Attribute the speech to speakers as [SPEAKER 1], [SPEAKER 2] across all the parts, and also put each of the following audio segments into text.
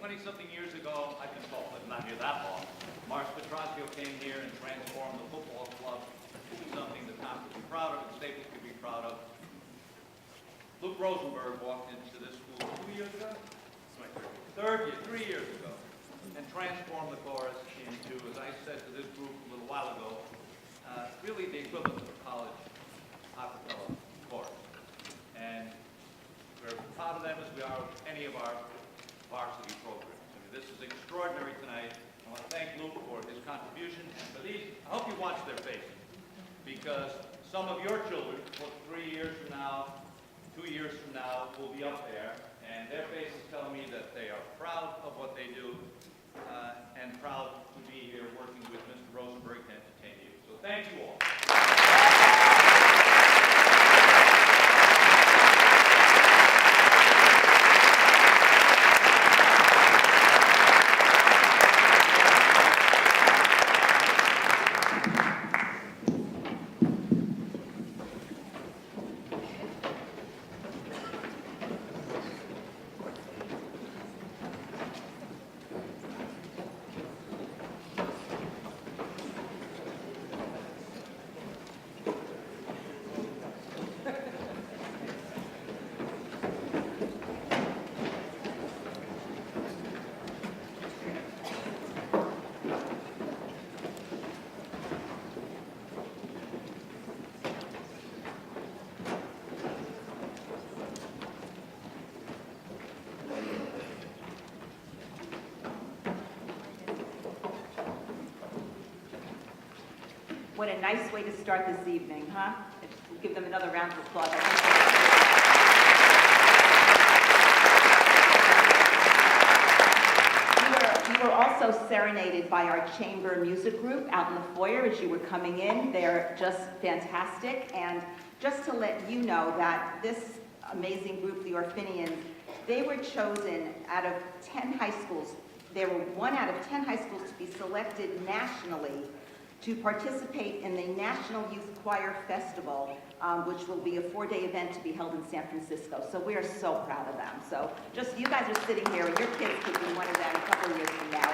[SPEAKER 1] 20-something years ago, I've been told, but not here that long, Mars Petraccio came here and transformed the football club into something the town could be proud of and Staples could be proud of. Luke Rosenberg walked into this school 2 years ago? It's my third year, 3 years ago, and transformed the chorus into, as I said to this group a little while ago, really the equivalent of a college a cappella chorus. And we're proud of them as we are of any of our varsity programs. I mean, this is extraordinary tonight. I want to thank Luke for his contribution, and for these, I hope you watch their faces, because some of your children, 3 years from now, 2 years from now, will be up there, and their faces tell me that they are proud of what they do, and proud to be here working with Mr. Rosenberg to entertain you. So thank you all.
[SPEAKER 2] What a nice way to start this evening, huh? We'll give them another round of applause. You were also serenaded by our chamber music group out in the foyer as you were coming in. They're just fantastic. And just to let you know that this amazing group, the Orphanians, they were chosen out of 10 high schools. They were 1 out of 10 high schools to be selected nationally to participate in the National Youth Choir Festival, which will be a 4-day event to be held in San Francisco. So we are so proud of them. So just, you guys are sitting here, and your kids could be one of them a couple of years from now.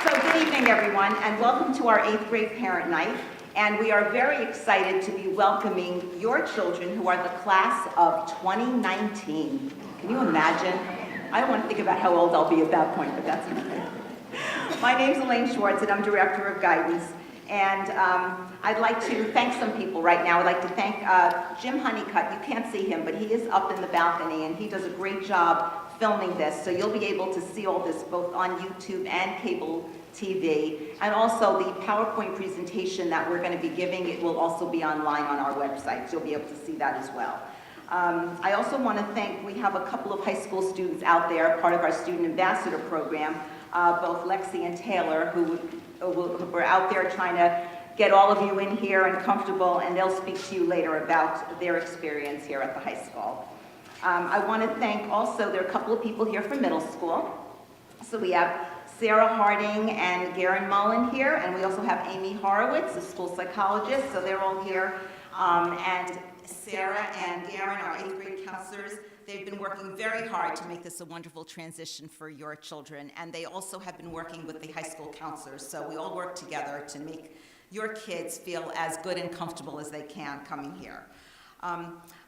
[SPEAKER 2] So good evening, everyone, and welcome to our 8th grade parent night. And we are very excited to be welcoming your children who are the class of 2019. Can you imagine? I don't want to think about how old I'll be at that point, but that's okay. My name's Elaine Schwartz, and I'm Director of Guidance. And I'd like to thank some people right now. I'd like to thank Jim Honeycutt. You can't see him, but he is up in the balcony, and he does a great job filming this. So you'll be able to see all this both on YouTube and cable TV. And also the PowerPoint presentation that we're going to be giving, it will also be online on our website. So you'll be able to see that as well. I also want to thank, we have a couple of high school students out there, part of our Student Ambassador program, both Lexi and Taylor, who were out there trying to get all of you in here and comfortable, and they'll speak to you later about their experience here at the high school. I want to thank also, there are a couple of people here from middle school. So we have Sarah Harding and Garen Mullen here, and we also have Amy Horowitz, a school psychologist, so they're all here. And Sarah and Garen, our 8th grade counselors, they've been working very hard to make this a wonderful transition for your children, and they also have been working with the high school counselors, so we all work together to make your kids feel as good and comfortable as they can coming here.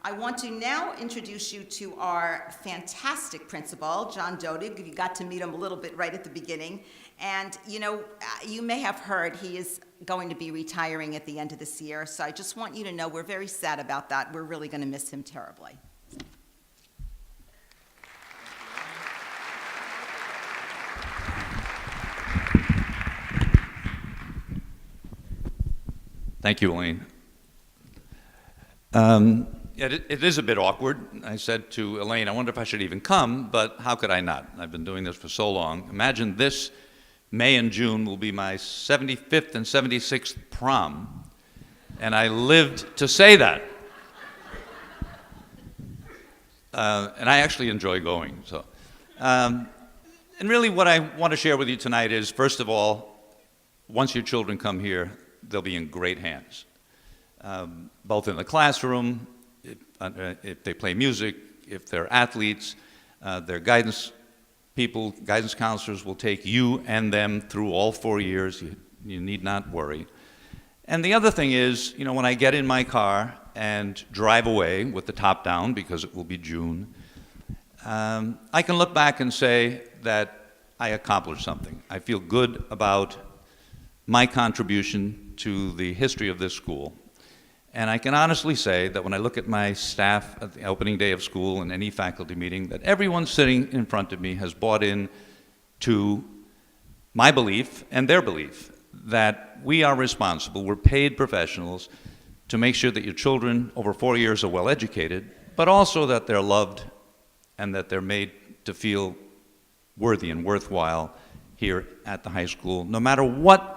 [SPEAKER 2] I want to now introduce you to our fantastic principal, John Dodig. You got to meet him a little bit right at the beginning. And, you know, you may have heard he is going to be retiring at the end of this year. So I just want you to know we're very sad about that. We're really going to miss him terribly.
[SPEAKER 1] Thank you, Elaine. It is a bit awkward. I said to Elaine, I wonder if I should even come, but how could I not? I've been doing this for so long. Imagine this May and June will be my 75th and 76th prom, and I lived to say that. And I actually enjoy going. So, and really what I want to share with you tonight is, first of all, once your children come here, they'll be in great hands. Both in the classroom, if they play music,
[SPEAKER 3] if they're athletes, their guidance people, guidance counselors will take you and them through all 4 years. You need not worry. And the other thing is, you know, when I get in my car and drive away with the top down, because it will be June, I can look back and say that I accomplished something. I feel good about my contribution to the history of this school. And I can honestly say that when I look at my staff at the opening day of school and any faculty meeting, that everyone sitting in front of me has bought in to my belief and their belief that we are responsible, we're paid professionals, to make sure that your children over 4 years are well educated, but also that they're loved and that they're made to feel worthy and worthwhile here at the high school, no matter what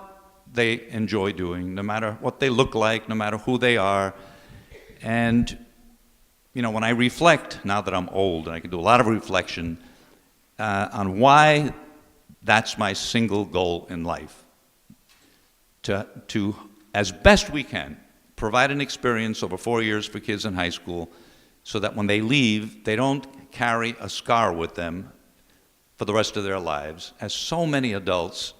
[SPEAKER 3] they enjoy doing, no matter what they look like, no matter who they are. And, you know, when I reflect, now that I'm old, and I can do a lot of reflection on why that's my single goal in life, to, as best we can, provide an experience over 4 years for kids in high school so that when they leave, they don't carry a scar with them for the rest of their lives, as so many adults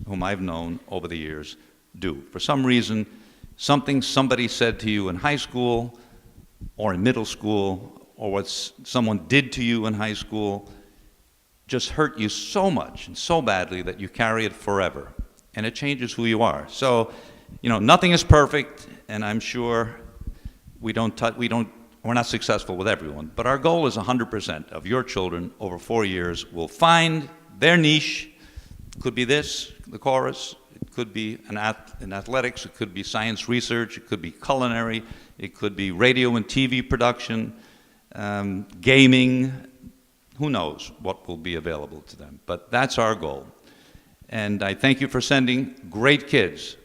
[SPEAKER 3] whom I've known over the years do. For some reason, something somebody said to you in high school or in middle school, or what someone did to you in high school just hurt you so much and so badly that you carry it forever, and it changes who you are. So, you know, nothing is perfect, and I'm sure we're not successful with everyone, but our goal is 100% of your children over 4 years will find their niche. It could be this, the chorus, it could be in athletics, it could be science research, it could be culinary, it could be radio and TV production, gaming, who knows what will be available to them. But that's our goal. And I thank you for sending great kids.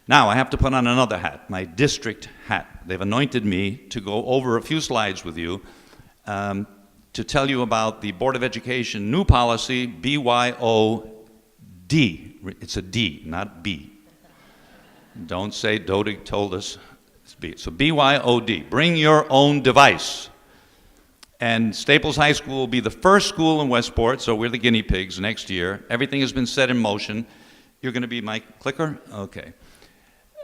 [SPEAKER 3] Now I have to put on another hat, my district hat. They've anointed me to go over a few slides with you to tell you about the Board of Education new policy, BYOD. It's a D, not B. Don't say Dodig told us it's B. So BYOD, bring your own device. And Staples High School will be the first school in Westport, so we're the guinea pigs next year. Everything has been set in motion. You're going to be my clicker? Okay.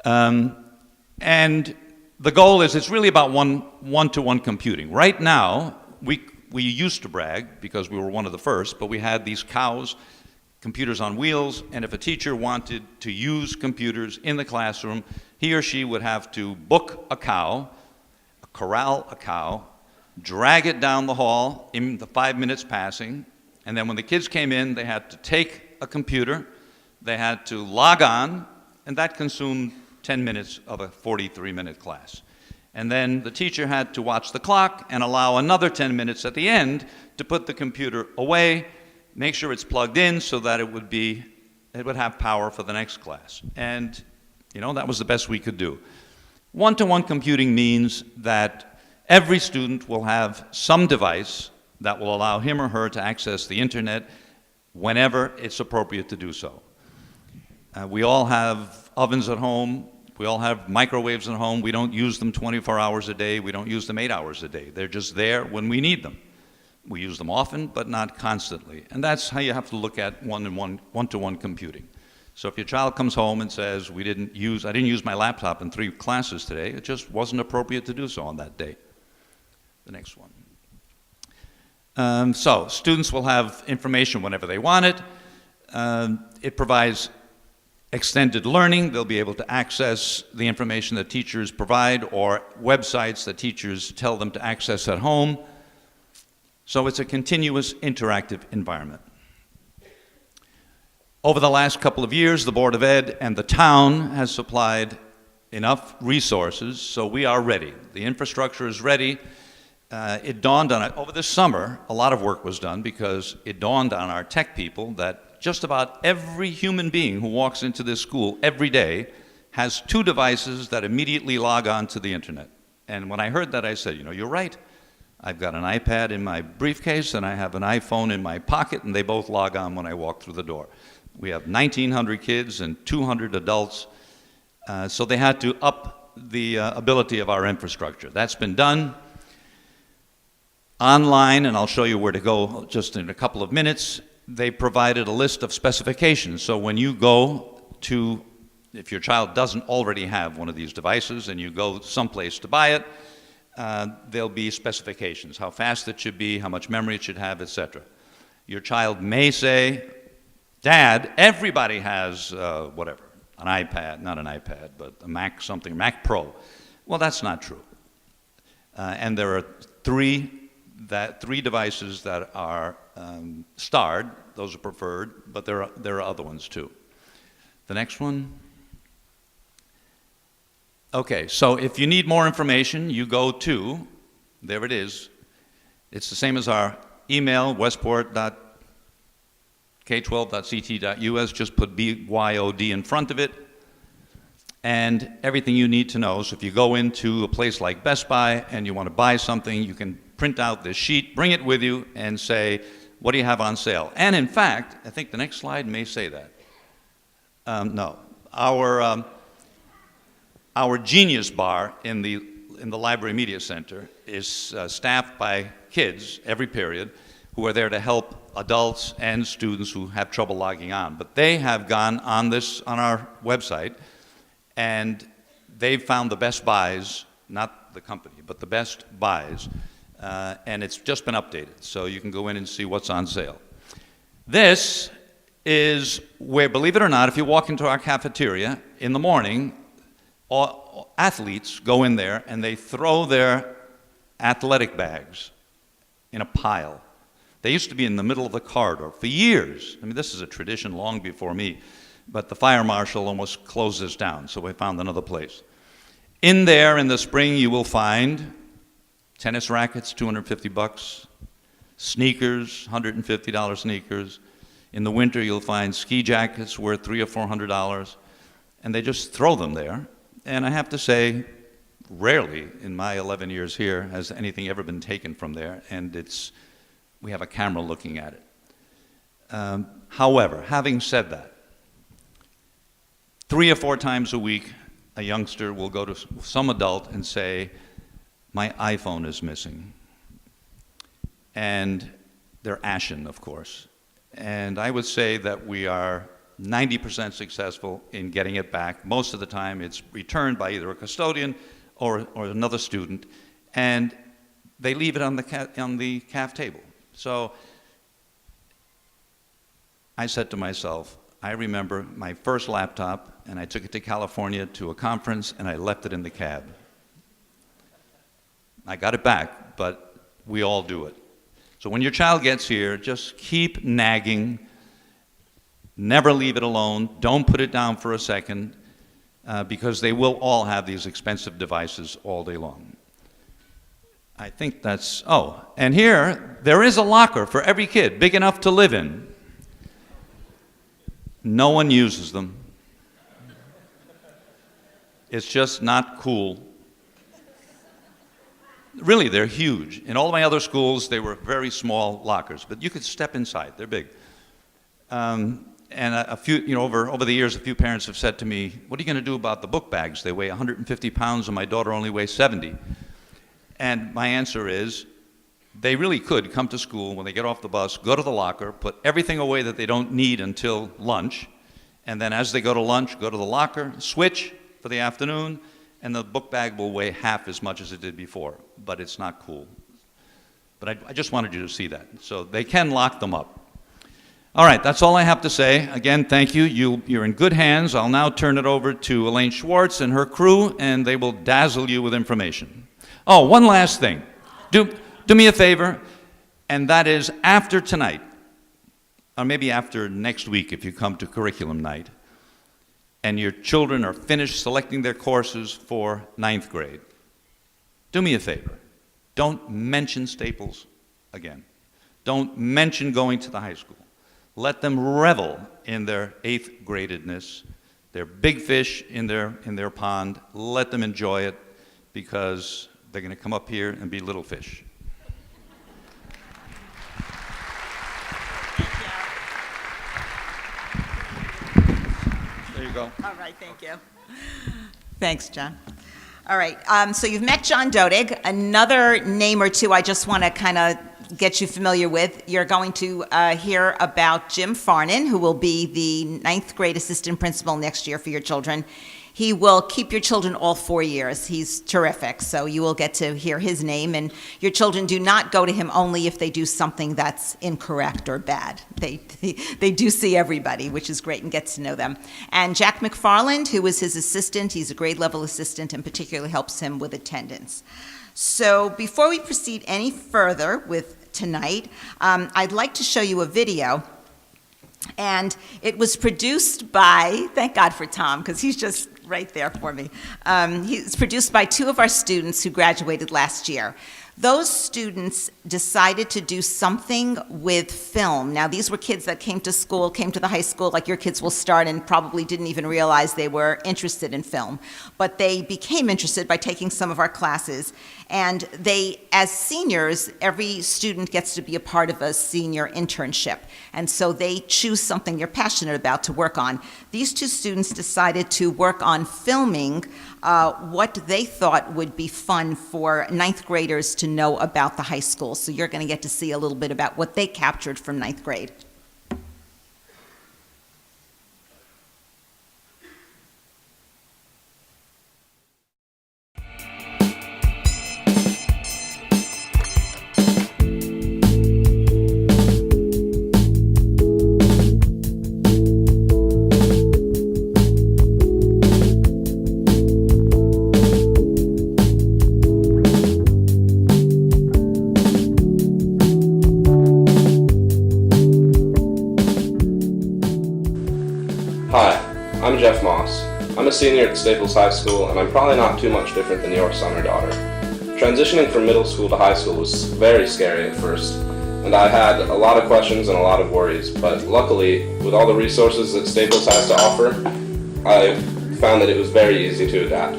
[SPEAKER 3] And the goal is it's really about one-to-one computing. Right now, we used to brag because we were one of the first, but we had these cows, computers on wheels, and if a teacher wanted to use computers in the classroom, he or she would have to book a cow, corral a cow, drag it down the hall in the 5 minutes passing, and then when the kids came in, they had to take a computer, they had to log on, and that consumed 10 minutes of a 43-minute class. And then the teacher had to watch the clock and allow another 10 minutes at the end to put the computer away, make sure it's plugged in so that it would have power for the next class. And, you know, that was the best we could do. One-to-one computing means that every student will have some device that will allow him or her to access the internet whenever it's appropriate to do so. We all have ovens at home. We all have microwaves at home. We don't use them 24 hours a day. We don't use them 8 hours a day. They're just there when we need them. We use them often, but not constantly. And that's how you have to look at one-to-one computing. So if your child comes home and says, I didn't use my laptop in 3 classes today, it just wasn't appropriate to do so on that day. The next one. So students will have information whenever they want it. It provides extended learning. They'll be able to access the information that teachers provide or websites that teachers tell them to access at home. So it's a continuous interactive environment. Over the last couple of years, the Board of Ed and the town has supplied enough resources, so we are ready. The infrastructure is ready. It dawned on it, over this summer, a lot of work was done because it dawned on our tech people that just about every human being who walks into this school every day has 2 devices that immediately log on to the internet. And when I heard that, I said, you know, you're right. I've got an iPad in my briefcase and I have an iPhone in my pocket, and they both log on when I walk through the door. We have 1,900 kids and 200 adults, so they had to up the ability of our infrastructure. That's been done. Online, and I'll show you where to go just in a couple of minutes, they provided a list of specifications. So when you go to, if your child doesn't already have one of these devices and you go someplace to buy it, there'll be specifications, how fast it should be, how much memory it should have, etc. Your child may say, Dad, everybody has whatever, an iPad, not an iPad, but a Mac something, Mac Pro. Well, that's not true. And there are three devices that are starred. Those are preferred, but there are other ones too. The next one. Okay, so if you need more information, you go to, there it is. It's the same as our email, westport.k12.ct.us. Just put BYOD in front of it, and everything you need to know. So if you go into a place like Best Buy and you want to buy something, you can print out this sheet, bring it with you, and say, what do you have on sale? And in fact, I think the next slide may say that. No, our Genius Bar in the Library Media Center is staffed by kids every period who are there to help adults and students who have trouble logging on. But they have gone on our website, and they've found the best buys, not the company, but the best buys, and it's just been updated. So you can go in and see what's on sale. This is where, believe it or not, if you walk into our cafeteria in the morning, all athletes go in there and they throw their athletic bags in a pile. They used to be in the middle of the corridor for years. I mean, this is a tradition long before me, but the fire marshal almost closed this down, so we found another place. In there in the spring, you will find tennis rackets, $250, sneakers, $150 sneakers. In the winter, you'll find ski jackets worth $300 or $400, and they just throw them there. And I have to say, rarely in my 11 years here has anything ever been taken from there, and we have a camera looking at it. However, having said that, 3 or 4 times a week, a youngster will go to some adult and say, my iPhone is missing. And they're ashen, of course. And I would say that we are 90% successful in getting it back. Most of the time it's returned by either a custodian or another student, and they leave it on the caf table. So I said to myself, I remember my first laptop, and I took it to California to a conference, and I left it in the cab. I got it back, but we all do it. So when your child gets here, just keep nagging. Never leave it alone. Don't put it down for a second, because they will all have these expensive devices all day long. I think that's, oh, and here, there is a locker for every kid, big enough to live in. No one uses them. It's just not cool. Really, they're huge. In all of my other schools, they were very small lockers, but you could step inside. They're big. And a few, over the years, a few parents have said to me, what are you going to do about the book bags? They weigh 150 pounds, and my daughter only weighs 70. And my answer is, they really could come to school when they get off the bus, go to the locker, put everything away that they don't need until lunch, and then as they go to lunch, go to the locker, switch for the afternoon, and the book bag will weigh half as much as it did before, but it's not cool. But I just wanted you to see that. So they can lock them up. All right, that's all I have to say. Again, thank you. You're in good hands. I'll now turn it over to Elaine Schwartz and her crew, and they will dazzle you with information. Oh, one last thing. Do me a favor, and that is after tonight, or maybe after next week if you come to curriculum night, and your children are finished selecting their courses for 9th grade, do me a favor. Don't mention Staples again. Don't mention going to the high school. Let them revel in their 8th gradedness. They're big fish in their pond. Let them enjoy it, because they're going to come up here and be little fish.
[SPEAKER 4] There you go.
[SPEAKER 5] All right, thank you. Thanks, John.
[SPEAKER 2] All right, so you've met John Dodig. Another name or two I just want to kind of get you familiar with. You're going to hear about Jim Farnan, who will be the 9th grade assistant principal next year for your children. He will keep your children all 4 years. He's terrific, so you will get to hear his name, and your children do not go to him only if they do something that's incorrect or bad. They do see everybody, which is great, and get to know them. And Jack McFarland, who is his assistant, he's a grade level assistant and particularly helps him with attendance. So before we proceed any further with tonight, I'd like to show you a video. And it was produced by, thank God for Tom, because he's just right there for me. It's produced by 2 of our students who graduated last year. Those students decided to do something with film. Now, these were kids that came to school, came to the high school, like your kids will start, and probably didn't even realize they were interested in film. But they became interested by taking some of our classes. And they, as seniors, every student gets to be a part of a senior internship. And so they choose something they're passionate about to work on. These 2 students decided to work on filming what they thought would be fun for 9th graders to know about the high school. So you're going to get to see a little bit about what they captured from 9th grade.
[SPEAKER 4] Hi, I'm Jeff Moss. I'm a senior at Staples High School, and I'm probably not too much different than your son or daughter. Transitioning from middle school to high school was very scary at first, and I had a lot of questions and a lot of worries, but luckily, with all the resources that Staples has to offer, I found that it was very easy to adapt.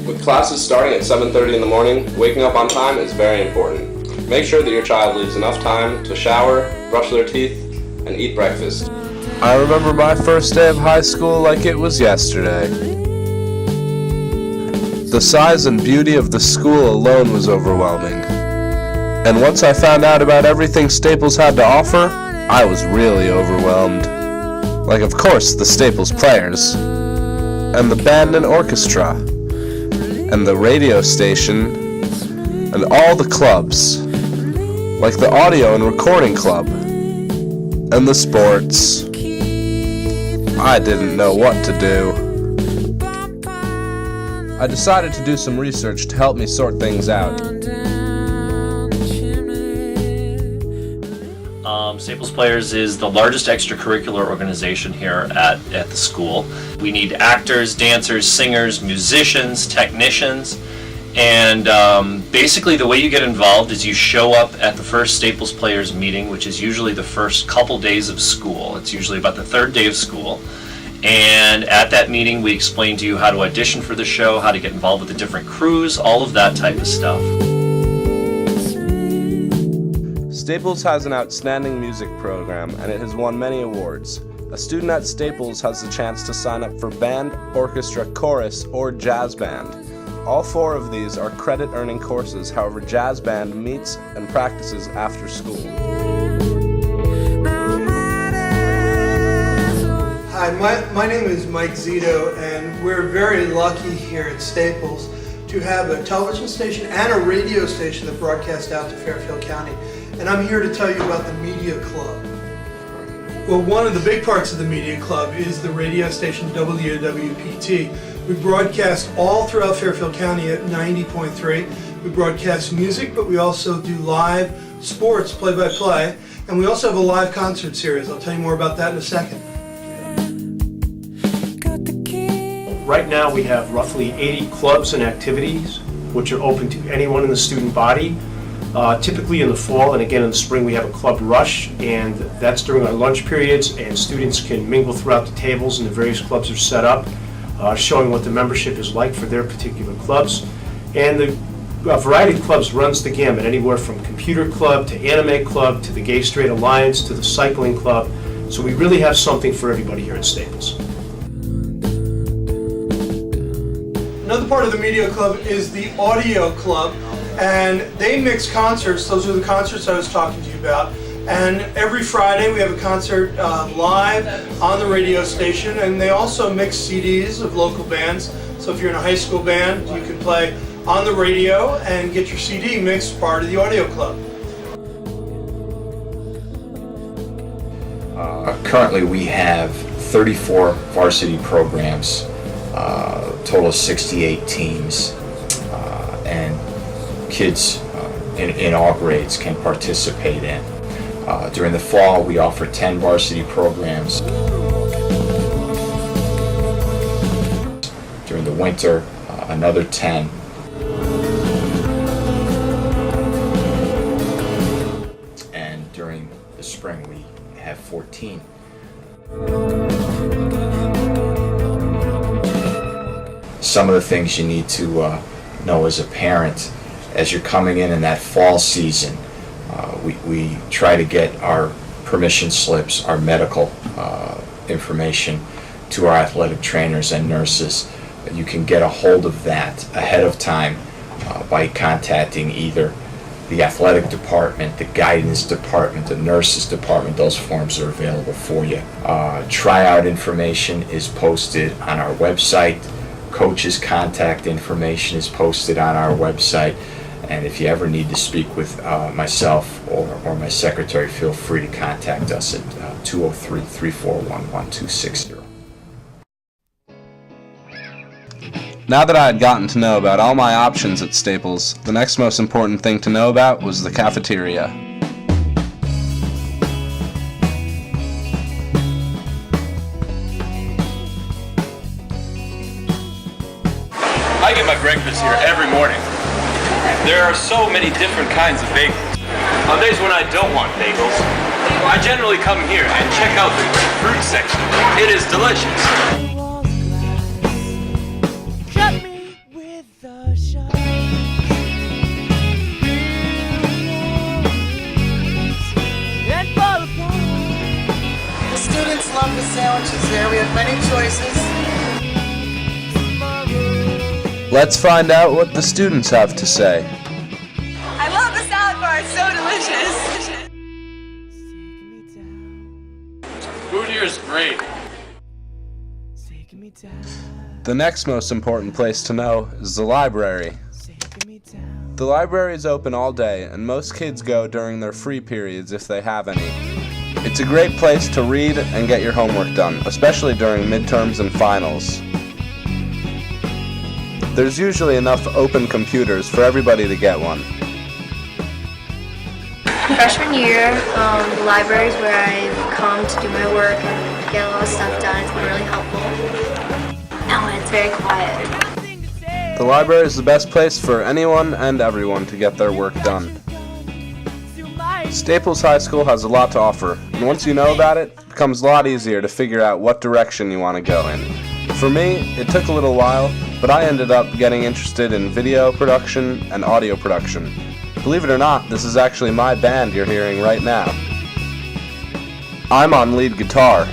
[SPEAKER 4] With classes starting at 7:30 in the morning, waking up on time is very important. Make sure that your child leaves enough time to shower, brush their teeth, and eat breakfast.
[SPEAKER 5] I remember my first day of high school like it was yesterday. The size and beauty of the school alone was overwhelming. And once I found out about everything Staples had to offer, I was really overwhelmed. Like, of course, the Staples players, and the band and orchestra, and the radio station, and all the clubs, like the audio and recording club, and the sports. I didn't know what to do. I decided to do some research to help me sort things out.
[SPEAKER 6] Staples Players is the largest extracurricular organization here at the school. We need actors, dancers, singers, musicians, technicians, and basically the way you get involved is you show up at the first Staples Players meeting, which is usually the first couple days of school. It's usually about the 3rd day of school. And at that meeting, we explain to you how to audition for the show, how to get involved with the different crews, all of that type of stuff.
[SPEAKER 5] Staples has an outstanding music program, and it has won many awards. A student at Staples has the chance to sign up for band, orchestra, chorus, or jazz band. All 4 of these are credit-earning courses, however, jazz band meets and practices after school.
[SPEAKER 7] Hi, my name is Mike Zito, and we're very lucky here at Staples to have a television station and a radio station that broadcasts out to Fairfield County. And I'm here to tell you about the Media Club. Well, one of the big parts of the Media Club is the radio station WWPT. We broadcast all throughout Fairfield County at 90.3. We broadcast music, but we also do live sports, play-by-play, and we also have a live concert series. I'll tell you more about that in a second.
[SPEAKER 8] Right now we have roughly 80 clubs and activities which are open to anyone in the student body. Typically in the fall and again in the spring we have a club rush, and that's during our lunch periods, and students can mingle throughout the tables and the various clubs are set up, showing what the membership is like for their particular clubs. And the variety of clubs runs the gamut, anywhere from computer club to anime club to the Gay Straight Alliance to the cycling club. So we really have something for everybody here at Staples.
[SPEAKER 7] Another part of the media club is the audio club, and they mix concerts. Those are the concerts I was talking to you about. And every Friday we have a concert live on the radio station, and they also mix CDs of local bands. So if you're in a high school band, you can play on the radio and get your CD mixed part of the audio club.
[SPEAKER 9] Currently we have 34 varsity programs, total of 68 teams, and kids in all grades can participate in. During the fall, we offer 10 varsity programs. During the winter, another 10. And during the spring, we have 14. Some of the things you need to know as a parent, as you're coming in that fall season, we try to get our permission slips, our medical information to our athletic trainers and nurses. You can get a hold of that ahead of time by contacting either the athletic department, the guidance department, the nurses department. Those forms are available for you. Tryout information is posted on our website. Coaches' contact information is posted on our website. And if you ever need to speak with myself or my secretary, feel free to contact us at 203-341-1260.
[SPEAKER 5] Now that I had gotten to know about all my options at Staples, the next most important thing to know about was the cafeteria.
[SPEAKER 10] I get my breakfast here every morning. There are so many different kinds of bagels. On days when I don't want bagels, I generally come here and check out the fruit section. It is delicious.
[SPEAKER 11] The students love the sandwiches there. We have many choices.
[SPEAKER 5] Let's find out what the students have to say.
[SPEAKER 11] I love the salad bar. It's so delicious.
[SPEAKER 10] Food here is great.
[SPEAKER 5] The next most important place to know is the library. The library is open all day, and most kids go during their free periods if they have any. It's a great place to read and get your homework done, especially during midterms and finals. There's usually enough open computers for everybody to get one.
[SPEAKER 12] Freshman year, the library is where I've come to do my work and get a lot of stuff done. It's been really helpful. Now it's very quiet.
[SPEAKER 5] The library is the best place for anyone and everyone to get their work done. Staples High School has a lot to offer, and once you know about it, it becomes a lot easier to figure out what direction you want to go in. For me, it took a little while, but I ended up getting interested in video production and audio production. Believe it or not, this is actually my band you're hearing right now. I'm on lead guitar.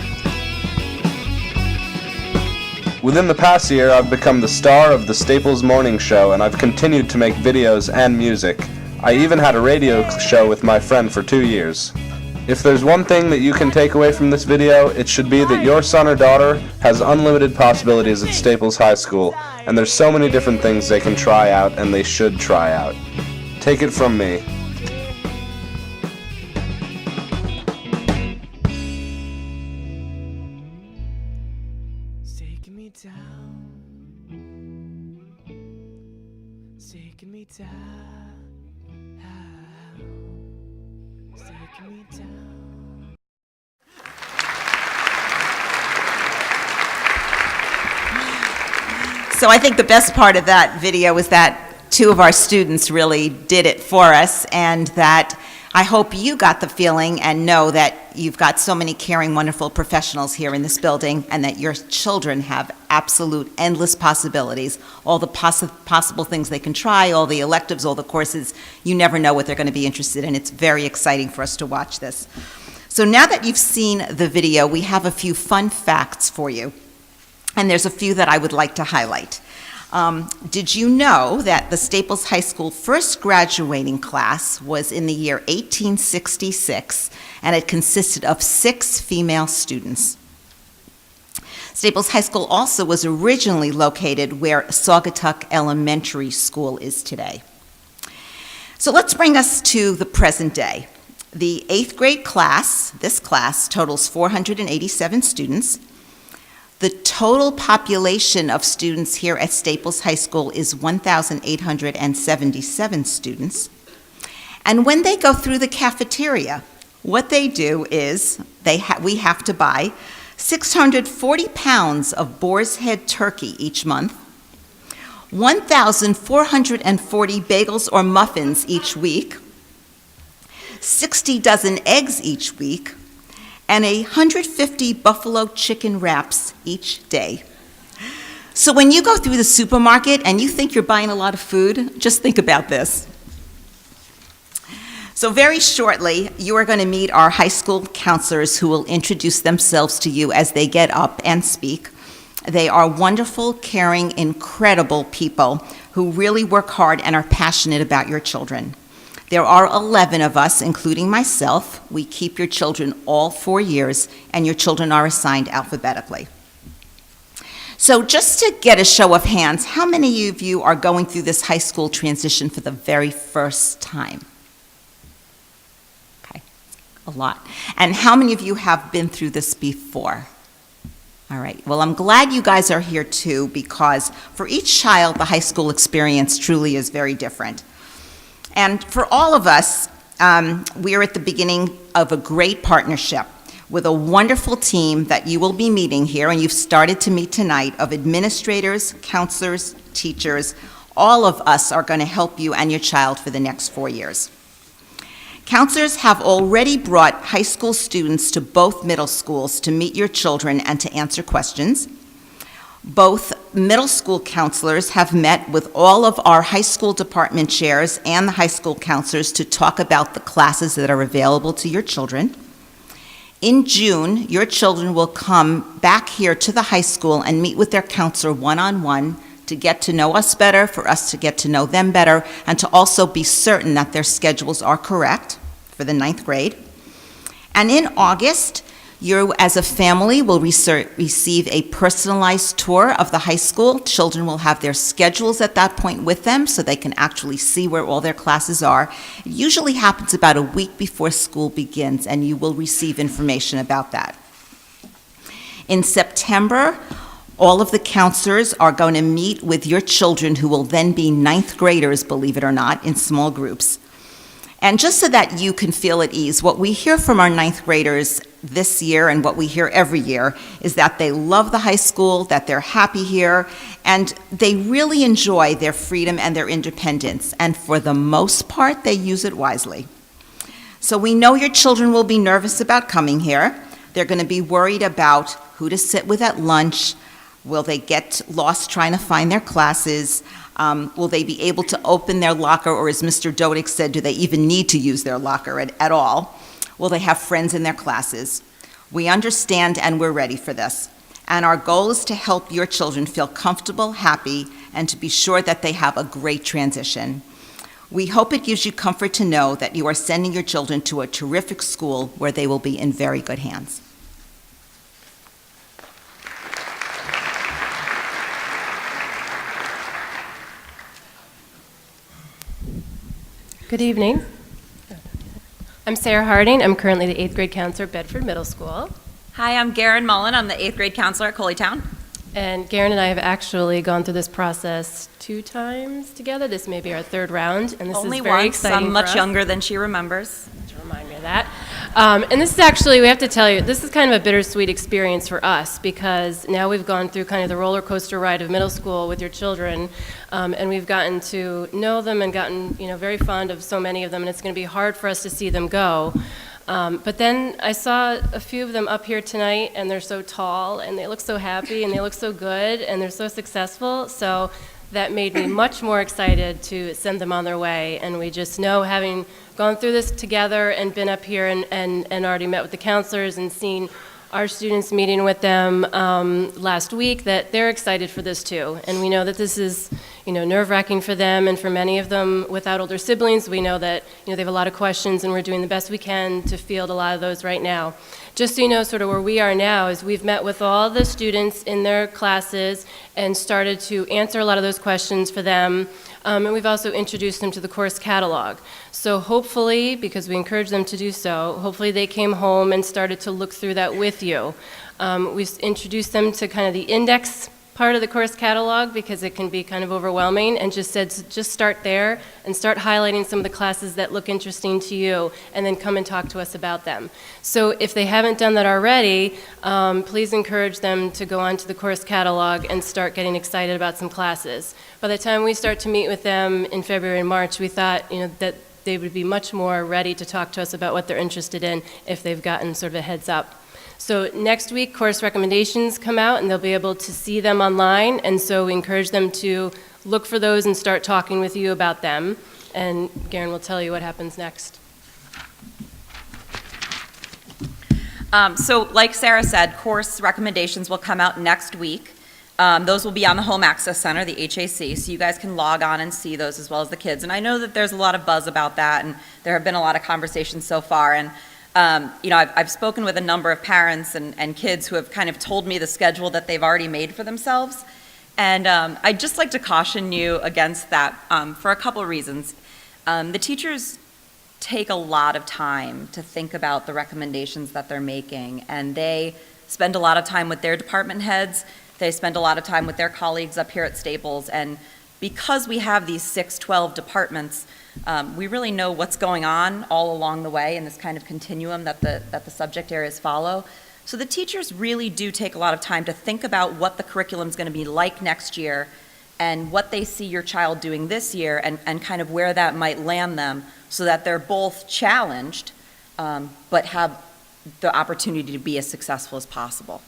[SPEAKER 5] Within the past year, I've become the star of the Staples Morning Show, and I've continued to make videos and music. I even had a radio show with my friend for 2 years. If there's one thing that you can take away from this video, it should be that your son or daughter has unlimited possibilities at Staples High School, and there's so many different things they can try out and they should try out. Take it from me.
[SPEAKER 13] Taking me down, taking me down, taking me down.
[SPEAKER 2] So I think the best part of that video was that two of our students really did it for us, and that I hope you got the feeling and know that you've got so many caring, wonderful professionals here in this building, and that your children have absolute endless possibilities, all the possible things they can try, all the electives, all the courses. You never know what they're going to be interested in. It's very exciting for us to watch this. So now that you've seen the video, we have a few fun facts for you, and there's a few that I would like to highlight. Did you know that the Staples High School first graduating class was in the year 1866, and it consisted of 6 female students? Staples High School also was originally located where Saugatuck Elementary School is today. So let's bring us to the present day. The 8th grade class, this class, totals 487 students. The total population of students here at Staples High School is 1,877 students. And when they go through the cafeteria, what they do is we have to buy 640 pounds of boar's head turkey each month, 1,440 bagels or muffins each week, 60 dozen eggs each week, and 150 buffalo chicken wraps each day. So when you go through the supermarket and you think you're buying a lot of food, just think about this. So very shortly, you are going to meet our high school counselors who will introduce themselves to you as they get up and speak. They are wonderful, caring, incredible people who really work hard and are passionate about your children. There are 11 of us, including myself. We keep your children all 4 years, and your children are assigned alphabetically. So just to get a show of hands, how many of you are going through this high school transition for the very first time? Okay, a lot. And how many of you have been through this before? All right, well, I'm glad you guys are here too, because for each child, the high school experience truly is very different. And for all of us, we are at the beginning of a great partnership with a wonderful team that you will be meeting here, and you've started to meet tonight, of administrators, counselors, teachers. All of us are going to help you and your child for the next 4 years. Counselors have already brought high school students to both middle schools to meet your children and to answer questions. Both middle school counselors have met with all of our high school department chairs and the high school counselors to talk about the classes that are available to your children. In June, your children will come back here to the high school and meet with their counselor one-on-one to get to know us better, for us to get to know them better, and to also be certain that their schedules are correct for the 9th grade. And in August, you as a family will receive a personalized tour of the high school. Children will have their schedules at that point with them so they can actually see where all their classes are. It usually happens about a week before school begins, and you will receive information about that. In September, all of the counselors are going to meet with your children, who will then be 9th graders, believe it or not, in small groups. And just so that you can feel at ease, what we hear from our 9th graders this year, and what we hear every year, is that they love the high school, that they're happy here, and they really enjoy their freedom and their independence. And for the most part, they use it wisely. So we know your children will be nervous about coming here. They're going to be worried about who to sit with at lunch. Will they get lost trying to find their classes? Will they be able to open their locker, or as Mr. Dodig said, do they even need to use their locker at all? Will they have friends in their classes? We understand, and we're ready for this. And our goal is to help your children feel comfortable, happy, and to be sure that they have a great transition. We hope it gives you comfort to know that you are sending your children to a terrific school where they will be in very good hands.
[SPEAKER 14] Good evening. I'm Sarah Harding. I'm currently the 8th grade counselor at Bedford Middle School.
[SPEAKER 15] Hi, I'm Garen Mullen. I'm the 8th grade counselor at Coleytown.
[SPEAKER 14] And Garen and I have actually gone through this process 2 times together. This may be our 3rd round, and this
[SPEAKER 15] Only
[SPEAKER 14] is very
[SPEAKER 15] once.
[SPEAKER 14] exciting.
[SPEAKER 15] I'm much
[SPEAKER 14] for us.
[SPEAKER 15] younger than she remembers.
[SPEAKER 14] To remind me of that. And this is actually, we have to tell you, this is kind of a bittersweet experience for us, because now we've gone through kind of the roller coaster ride of middle school with your children, and we've gotten to know them and gotten, very fond of so many of them, and it's going to be hard for us to see them go. But then I saw a few of them up here tonight, and they're so tall, and they look so happy, and they look so good, and they're so successful. So that made me much more excited to send them on their way. And we just know, having gone through this together and been up here and already met with the counselors and seen our students meeting with them last week that they're excited for this too. And we know that this is, nerve-wracking for them, and for many of them without older siblings, we know that, they have a lot of questions, and we're doing the best we can to field a lot of those right now. Just so you know sort of where we are now is we've met with all the students in their classes and started to answer a lot of those questions for them. And we've also introduced them to the course catalog. So hopefully, because we encourage them to do so, hopefully they came home and started to look through that with you. We've introduced them to kind of the index part of the course catalog because it can be kind of overwhelming, and just said just start there and start highlighting some of the classes that look interesting to you and then come and talk to us about them. So if they haven't done that already, please encourage them to go onto the course catalog and start getting excited about some classes. By the time we start to meet with them in February and March, we thought that they would be much more ready to talk to us about what they're interested in if they've gotten sort of a heads up. So next week, course recommendations come out, and they'll be able to see them online, and so we encourage them to look for those and start talking with you about them. And Garen will tell you what happens next.
[SPEAKER 15] So like Sarah said, course recommendations will come out next week. Those will be on the Home Access Center, the HAC, so you guys can log on and see those as well as the kids. And I know that there's a lot of buzz about that, and there have been a lot of conversations so far. And I've spoken with a number of parents and kids who have kind of told me the schedule that they've already made for themselves. And I'd just like to caution you against that for a couple of reasons. The teachers take a lot of time to think about the recommendations that they're making, and they spend a lot of time with their department heads. They spend a lot of time with their colleagues up here at Staples, and because we have these 6-12 departments, we really know what's going on all along the way in this kind of continuum that the subject areas follow. So the teachers really do take a lot of time to think about what the curriculum is going to be like next year and what they see your child doing this year and kind of where that might land them so that they're both challenged but have the opportunity to be as successful as possible.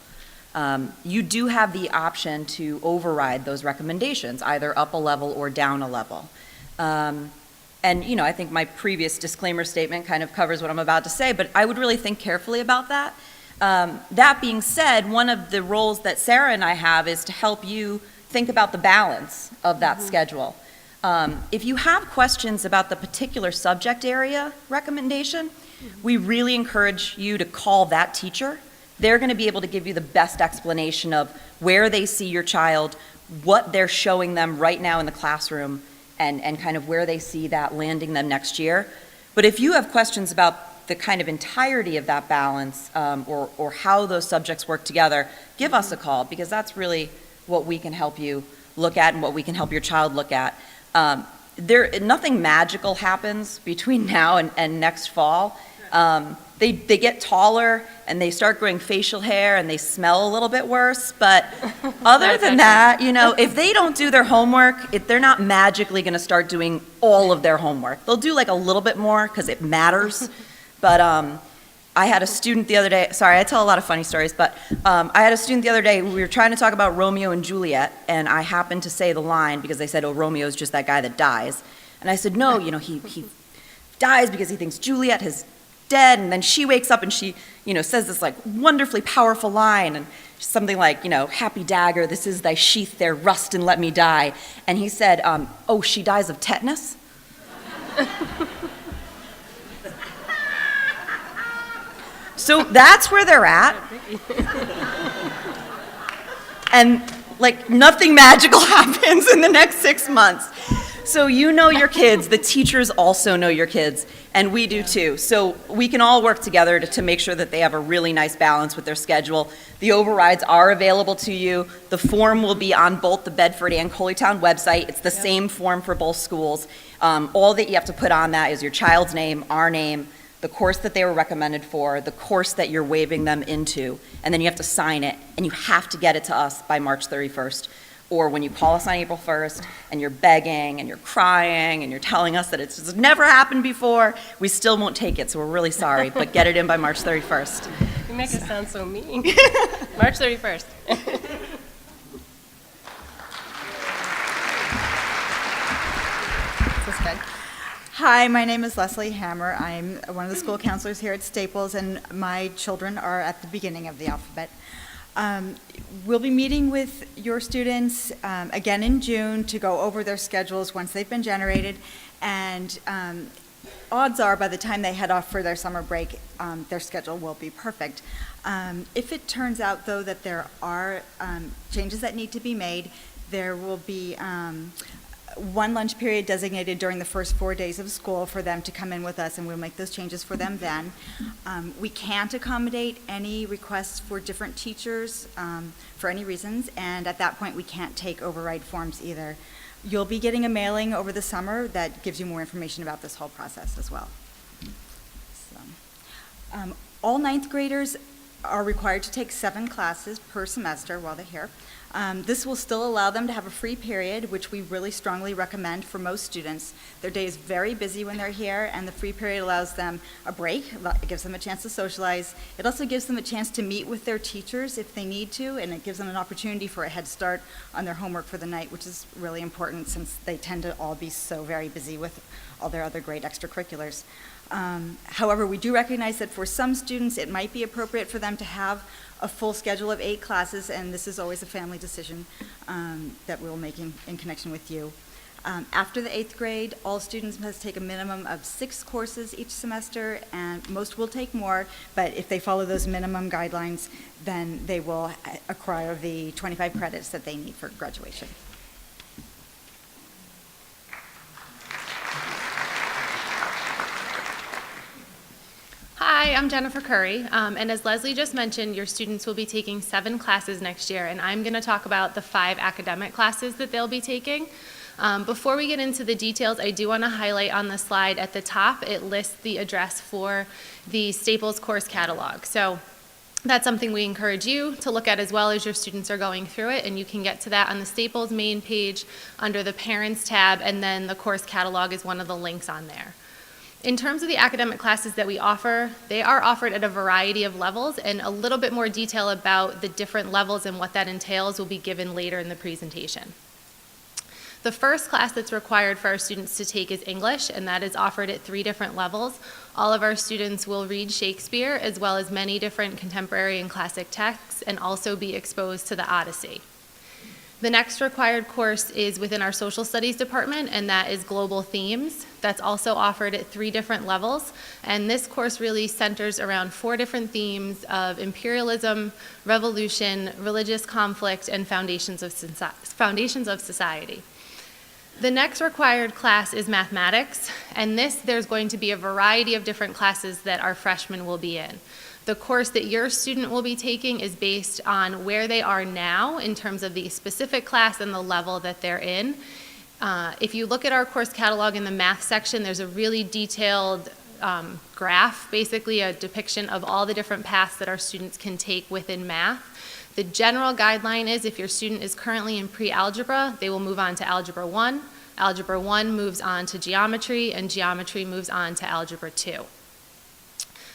[SPEAKER 15] You do have the option to override those recommendations, either up a level or down a level. And, I think my previous disclaimer statement kind of covers what I'm about to say, but I would really think carefully about that. That being said, one of the roles that Sarah and I have is to help you think about the balance of that schedule. If you have questions about the particular subject area recommendation, we really encourage you to call that teacher. They're going to be able to give you the best explanation of where they see your child, what they're showing them right now in the classroom, and kind of where they see that landing them next year. But if you have questions about the kind of entirety of that balance or how those subjects work together, give us a call, because that's really what we can help you look at and what we can help your child look at. Nothing magical happens between now and next fall. They get taller and they start growing facial hair and they smell a little bit worse, but other than that, if they don't do their homework, they're not magically going to start doing all of their homework. They'll do like a little bit more because it matters. But I had a student the other day, sorry, I tell a lot of funny stories, but I had a student the other day, we were trying to talk about Romeo and Juliet, and I happened to say the line because they said, oh, Romeo's just that guy that dies. And I said, no, he dies because he thinks Juliet has dead, and then she wakes up and she, says this like wonderfully powerful line, and something like, happy dagger, this is thy sheath, there rust and let me die. And he said, oh, she dies of tetanus? So that's where they're at. And like nothing magical happens in the next 6 months. So you know your kids, the teachers also know your kids, and we do too. So we can all work together to make sure that they have a really nice balance with their schedule. The overrides are available to you. The form will be on both the Bedford and Coleytown website. It's the same form for both schools. All that you have to put on that is your child's name, our name, the course that they were recommended for, the course that you're waiving them into, and then you have to sign it, and you have to get it to us by March 31st. Or when you call us on April 1st and you're begging and you're crying and you're telling us that it's just never happened before, we still won't take it, so we're really sorry, but get it in by March 31st.
[SPEAKER 14] You make it sound so mean. March 31st.
[SPEAKER 15] This is good.
[SPEAKER 11] Hi, my name is Leslie Hammer. I'm one of the school counselors here at Staples, and my children are at the beginning of the alphabet. We'll be meeting with your students again in June to go over their schedules once they've been generated, and odds are by the time they head off for their summer break, their schedule will be perfect. If it turns out, though, that there are changes that need to be made, there will be one lunch period designated during the first 4 days of school for them to come in with us, and we'll make those changes for them then. We can't accommodate any requests for different teachers for any reasons, and at that point we can't take override forms either. You'll be getting a mailing over the summer that gives you more information about this whole process as well. So, all ninth graders are required to take 7 classes per semester while they're here. This will still allow them to have a free period, which we really strongly recommend for most students. Their day is very busy when they're here, and the free period allows them a break. It gives them a chance to socialize. It also gives them a chance to meet with their teachers if they need to, and it gives them an opportunity for a head start on their homework for the night, which is really important since they tend to all be so very busy with all their other great extracurriculars. However, we do recognize that for some students, it might be appropriate for them to have a full schedule of 8 classes, and this is always a family decision that we'll make in connection with you. After the 8th grade, all students must take a minimum of 6 courses each semester, and most will take more, but if they follow those minimum guidelines, then they will acquire the 25 credits that they need for graduation.
[SPEAKER 16] Hi, I'm Jennifer Curry, and as Leslie just mentioned, your students will be taking 7 classes next year, and I'm going to talk about the 5 academic classes that they'll be taking. Before we get into the details, I do want to highlight on the slide at the top, it lists the address for the Staples course catalog. So that's something we encourage you to look at as well as your students are going through it, and you can get to that on the Staples main page under the Parents tab, and then the course catalog is one of the links on there. In terms of the academic classes that we offer, they are offered at a variety of levels, and a little bit more detail about the different levels and what that entails will be given later in the presentation. The first class that's required for our students to take is English, and that is offered at 3 different levels. All of our students will read Shakespeare, as well as many different contemporary and classic texts, and also be exposed to the Odyssey. The next required course is within our social studies department, and that is global themes. That's also offered at 3 different levels, and this course really centers around 4 different themes of imperialism, revolution, religious conflict, and foundations of society. The next required class is mathematics, and there's going to be a variety of different classes that our freshmen will be in. The course that your student will be taking is based on where they are now in terms of the specific class and the level that they're in. If you look at our course catalog in the math section, there's a really detailed graph, basically a depiction of all the different paths that our students can take within math. The general guideline is if your student is currently in pre-algebra, they will move on to Algebra 1. Algebra 1 moves on to geometry, and geometry moves on to Algebra 2.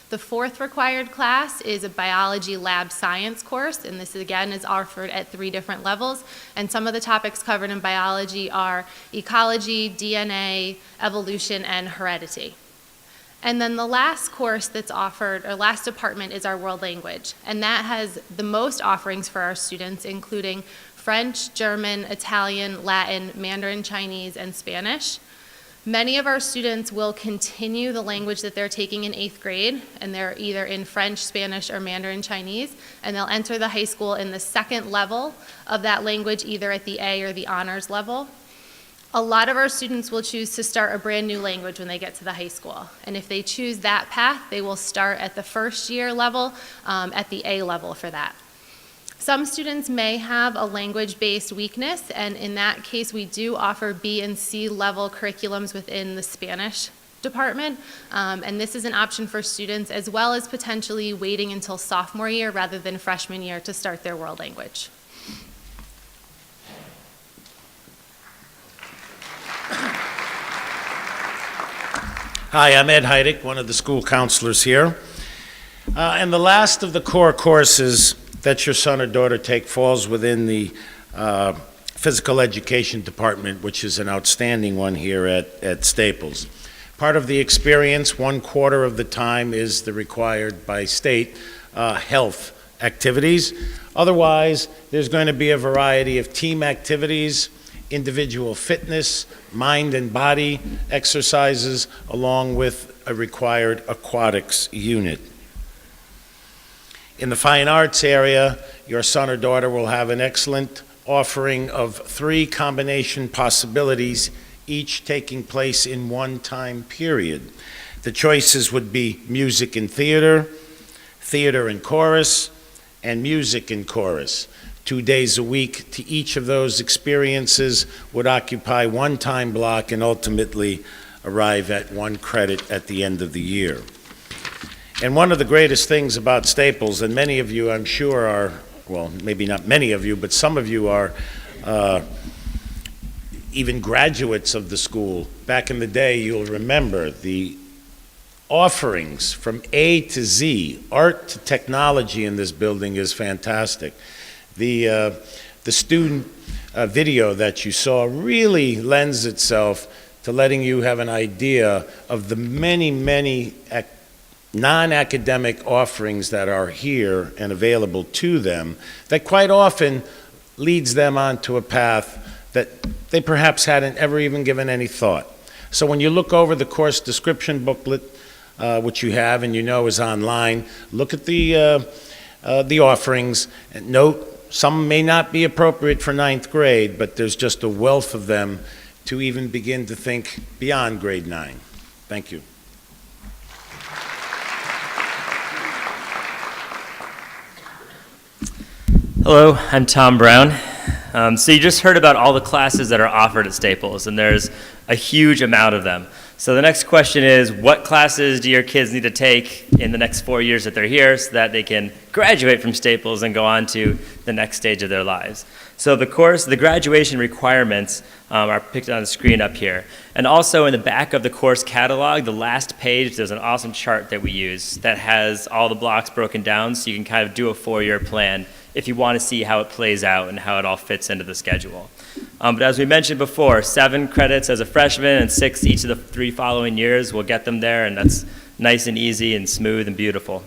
[SPEAKER 16] The 4th required class is a biology lab science course, and this again is offered at 3 different levels, and some of the topics covered in biology are ecology, DNA, evolution, and heredity. And then the last course that's offered, or last department, is our world language, and that has the most offerings for our students, including French, German, Italian, Latin, Mandarin, Chinese, and Spanish. Many of our students will continue the language that they're taking in 8th grade, and they're either in French, Spanish, or Mandarin Chinese, and they'll enter the high school in the 2nd level of that language, either at the A or the honors level. A lot of our students will choose to start a brand new language when they get to the high school, and if they choose that path, they will start at the 1st year level, at the A level for that. Some students may have a language-based weakness, and in that case, we do offer B and C level curriculums within the Spanish department, and this is an option for students as well as potentially waiting until sophomore year rather than freshman year to start their world language.
[SPEAKER 17] Hi, I'm Ed Heidick, one of the school counselors here. And the last of the core courses that your son or daughter take falls within the physical education department, which is an outstanding one here at Staples. Part of the experience, 1/4 of the time, is the required by state health activities. Otherwise, there's going to be a variety of team activities, individual fitness, mind and body exercises, along with a required aquatics unit. In the fine arts area, your son or daughter will have an excellent offering of 3 combination possibilities, each taking place in one time period. The choices would be music and theater, theater and chorus, and music and chorus. 2 days a week to each of those experiences would occupy one time block and ultimately arrive at 1 credit at the end of the year. And one of the greatest things about Staples, and many of you I'm sure are, well, maybe not many of you, but some of you are even graduates of the school. Back in the day, you'll remember the offerings from A to Z, art to technology in this building is fantastic. The student video that you saw really lends itself to letting you have an idea of the many, many non-academic offerings that are here and available to them that quite often leads them onto a path that they perhaps hadn't ever even given any thought. So when you look over the course description booklet, which you have and you know is online, look at the offerings and note some may not be appropriate for 9th grade, but there's just a wealth of them to even begin to think beyond grade 9. Thank you.
[SPEAKER 18] Hello, I'm Tom Brown. So you just heard about all the classes that are offered at Staples, and there's a huge amount of them. So the next question is, what classes do your kids need to take in the next 4 years that they're here so that they can graduate from Staples and go on to the next stage of their lives? So the graduation requirements are picked on the screen up here. And also in the back of the course catalog, the last page, there's an awesome chart that we use that has all the blocks broken down so you can kind of do a 4-year plan if you want to see how it plays out and how it all fits into the schedule. But as we mentioned before, 7 credits as a freshman and 6 each of the 3 following years will get them there, and that's nice and easy and smooth and beautiful.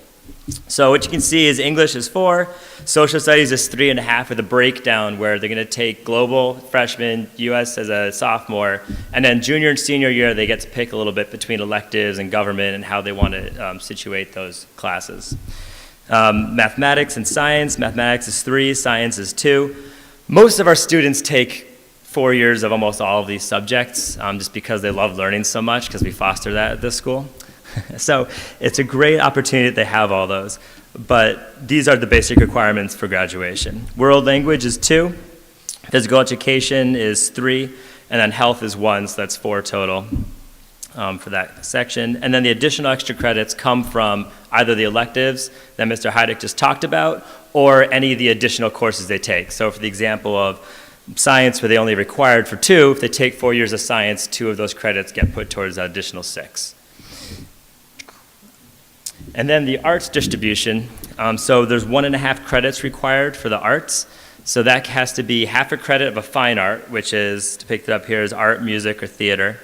[SPEAKER 18] So what you can see is English is 4, social studies is 3.5 with a breakdown where they're going to take global freshman, US as a sophomore, and then junior and senior year they get to pick a little bit between electives and government and how they want to situate those classes. Mathematics and science, mathematics is 3, science is 2. Most of our students take 4 years of almost all of these subjects just because they love learning so much because we foster that at this school. So it's a great opportunity that they have all those. But these are the basic requirements for graduation. World language is 2, physical education is 3, and then health is 1, so that's 4 total for that section. And then the additional extra credits come from either the electives that Mr. Heidick just talked about or any of the additional courses they take. So for the example of science, where they only required for 2, if they take 4 years of science, 2 of those credits get put towards that additional 6. And then the arts distribution, so there's 1.5 credits required for the arts. So that has to be half a credit of a fine art, which is depicted up here as art, music, or theater.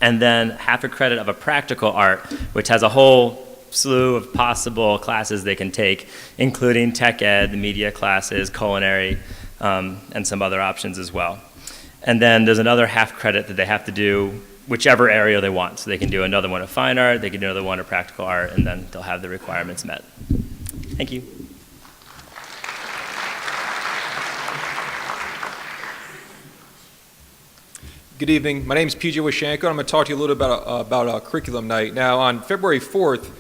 [SPEAKER 18] And then half a credit of a practical art, which has a whole slew of possible classes they can take, including tech ed, the media classes, culinary, and some other options as well. And then there's another half credit that they have to do whichever area they want. So they can do another one of fine art, they can do another one of practical art, and then they'll have the requirements met. Thank you.
[SPEAKER 19] Good evening. My name is PJ Washanko. I'm going to talk to you a little bit about curriculum night. Now, on February 4th,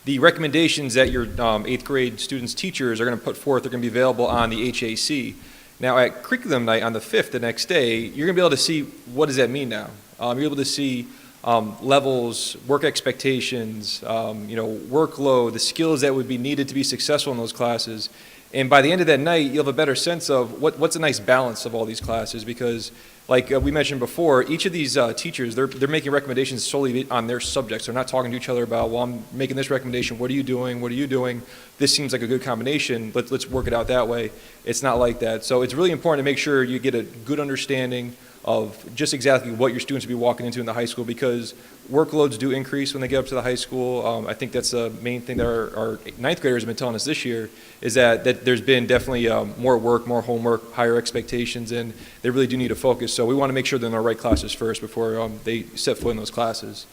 [SPEAKER 19] the recommendations that your 8th grade students' teachers are going to put forth are going to be available on the HAC. Now, at curriculum night on the 5th, the next day, you're going to be able to see what does that mean now. You're able to see levels, work expectations, workload, the skills that would be needed to be successful in those classes. And by the end of that night, you'll have a better sense of what's a nice balance of all these classes, because like we mentioned before, each of these teachers, they're making recommendations solely on their subjects. They're not talking to each other about, well, I'm making this recommendation, what are you doing, what are you doing? This seems like a good combination, let's work it out that way. It's not like that. So it's really important to make sure you get a good understanding of just exactly what your students will be walking into in the high school, because workloads do increase when they get up to the high school. I think that's the main thing that our ninth graders have been telling us this year, is that there's been definitely more work, more homework, higher expectations, and they really do need to focus. So we want to make sure they're in the right classes first before they set foot in those classes.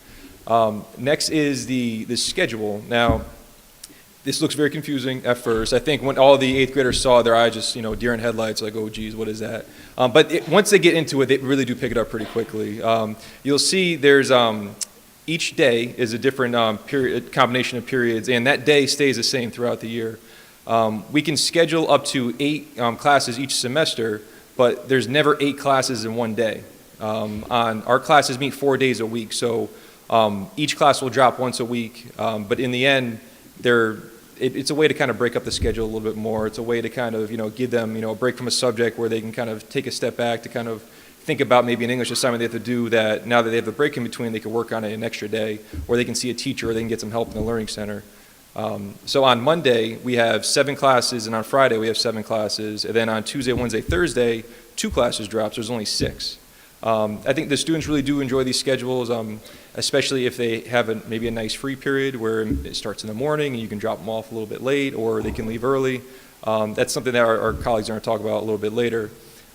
[SPEAKER 19] Next is the schedule. Now, this looks very confusing at first. I think when all the 8th graders saw it, their eyes just, deer in headlights, like, oh geez, what is that? But once they get into it, they really do pick it up pretty quickly. You'll see there's, each day is a different combination of periods, and that day stays the same throughout the year. We can schedule up to 8 classes each semester, but there's never 8 classes in one day. Our classes meet 4 days a week, so each class will drop once a week, but in the end, it's a way to kind of break up the schedule a little bit more. It's a way to kind of, give them, a break from a subject where they can kind of take a step back to kind of think about maybe an English assignment they have to do, that now that they have the break in between, they can work on it an extra day, or they can see a teacher, or they can get some help in the Learning Center. So on Monday, we have 7 classes, and on Friday, we have 7 classes, and then on Tuesday, Wednesday, Thursday, 2 classes drop, so there's only 6. I think the students really do enjoy these schedules, especially if they have maybe a nice free period where it starts in the morning and you can drop them off a little bit late, or they can leave early. That's something that our colleagues are going to talk about a little bit later.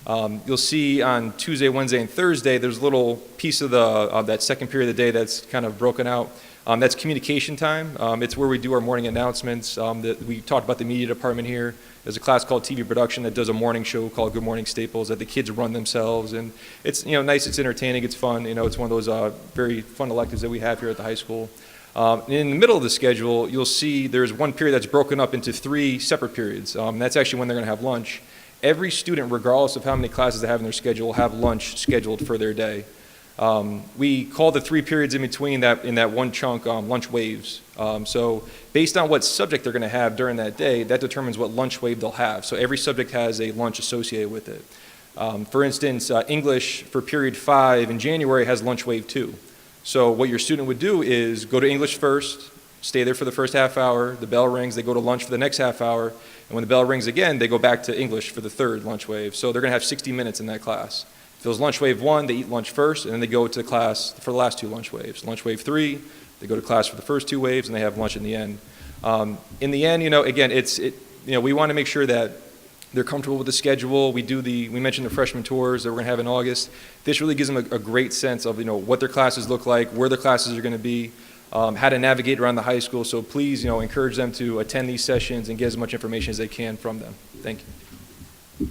[SPEAKER 19] You'll see on Tuesday, Wednesday, and Thursday, there's a little piece of that second period of the day that's kind of broken out. That's communication time. It's where we do our morning announcements. We talked about the media department here. There's a class called TV Production that does a morning show called Good Morning Staples that the kids run themselves, and it's nice, it's entertaining, it's fun. It's one of those very fun electives that we have here at the high school. In the middle of the schedule, you'll see there's one period that's broken up into 3 separate periods. That's actually when they're going to have lunch. Every student, regardless of how many classes they have in their schedule, will have lunch scheduled for their day. We call the 3 periods in between in that one chunk lunch waves. So based on what subject they're going to have during that day, that determines what lunch wave they'll have. So every subject has a lunch associated with it. For instance, English for period 5 in January has lunch wave 2. So what your student would do is go to English first, stay there for the first half hour, the bell rings, they go to lunch for the next half hour, and when the bell rings again, they go back to English for the 3rd lunch wave. So they're going to have 60 minutes in that class. If it was lunch wave 1, they eat lunch first, and then they go to class for the last 2 lunch waves. Lunch wave 3, they go to class for the first 2 waves, and they have lunch in the end. In the end, again, we want to make sure that they're comfortable with the schedule. We mentioned the freshman tours that we're going to have in August. This really gives them a great sense of what their classes look like, where their classes are going to be, how to navigate around the high school. So please, encourage them to attend these sessions and get as much information as they can from them. Thank you.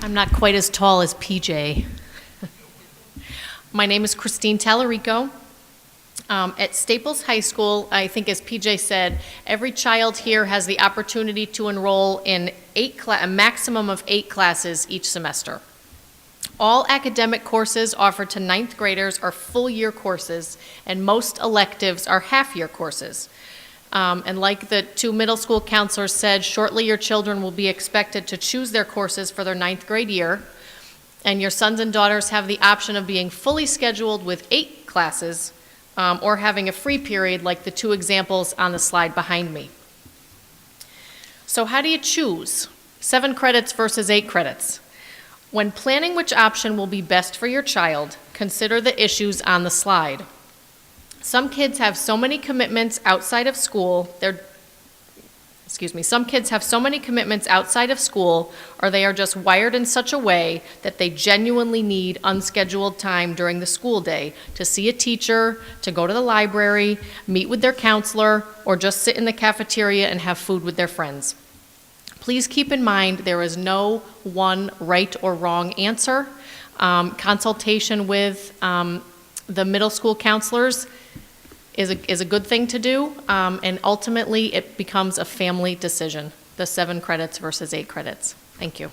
[SPEAKER 20] I'm not quite as tall as PJ. My name is Christine Tallarico. At Staples High School, I think as PJ said, every child here has the opportunity to enroll in a maximum of 8 classes each semester. All academic courses offered to 9th graders are full-year courses, and most electives are half-year courses. And like the 2 middle school counselors said, shortly your children will be expected to choose their courses for their 9th grade year, and your sons and daughters have the option of being fully scheduled with 8 classes or having a free period like the 2 examples on the slide behind me. So how do you choose 7 credits versus 8 credits? When planning which option will be best for your child, consider the issues on the slide. Some kids have so many commitments outside of school, some kids have so many commitments outside of school, or they are just wired in such a way that they genuinely need unscheduled time during the school day to see a teacher, to go to the library, meet with their counselor, or just sit in the cafeteria and have food with their friends. Please keep in mind there is no one right or wrong answer. Consultation with the middle school counselors is a good thing to do, and ultimately it becomes a family decision, the 7 credits versus 8 credits. Thank you.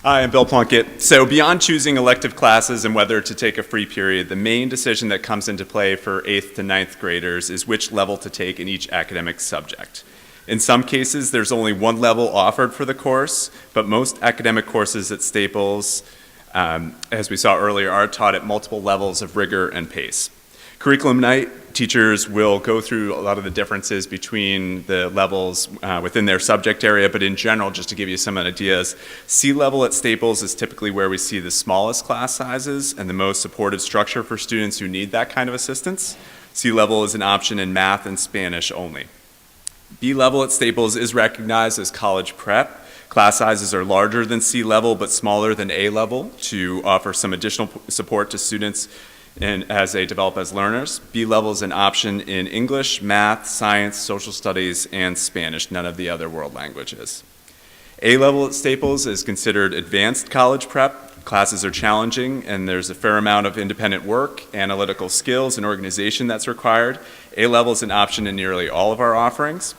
[SPEAKER 21] Hi, I'm Bill Plunkett. So beyond choosing elective classes and whether to take a free period, the main decision that comes into play for 8th to 9th graders is which level to take in each academic subject. In some cases, there's only one level offered for the course, but most academic courses at Staples, as we saw earlier, are taught at multiple levels of rigor and pace. Curriculum night, teachers will go through a lot of the differences between the levels within their subject area, but in general, just to give you some ideas, C level at Staples is typically where we see the smallest class sizes and the most supportive structure for students who need that kind of assistance. C level is an option in math and Spanish only. B level at Staples is recognized as college prep. Class sizes are larger than C level but smaller than A level to offer some additional support to students as they develop as learners. B level is an option in English, math, science, social studies, and Spanish, none of the other world languages. A level at Staples is considered advanced college prep. Classes are challenging and there's a fair amount of independent work, analytical skills, and organization that's required. A level is an option in nearly all of our offerings.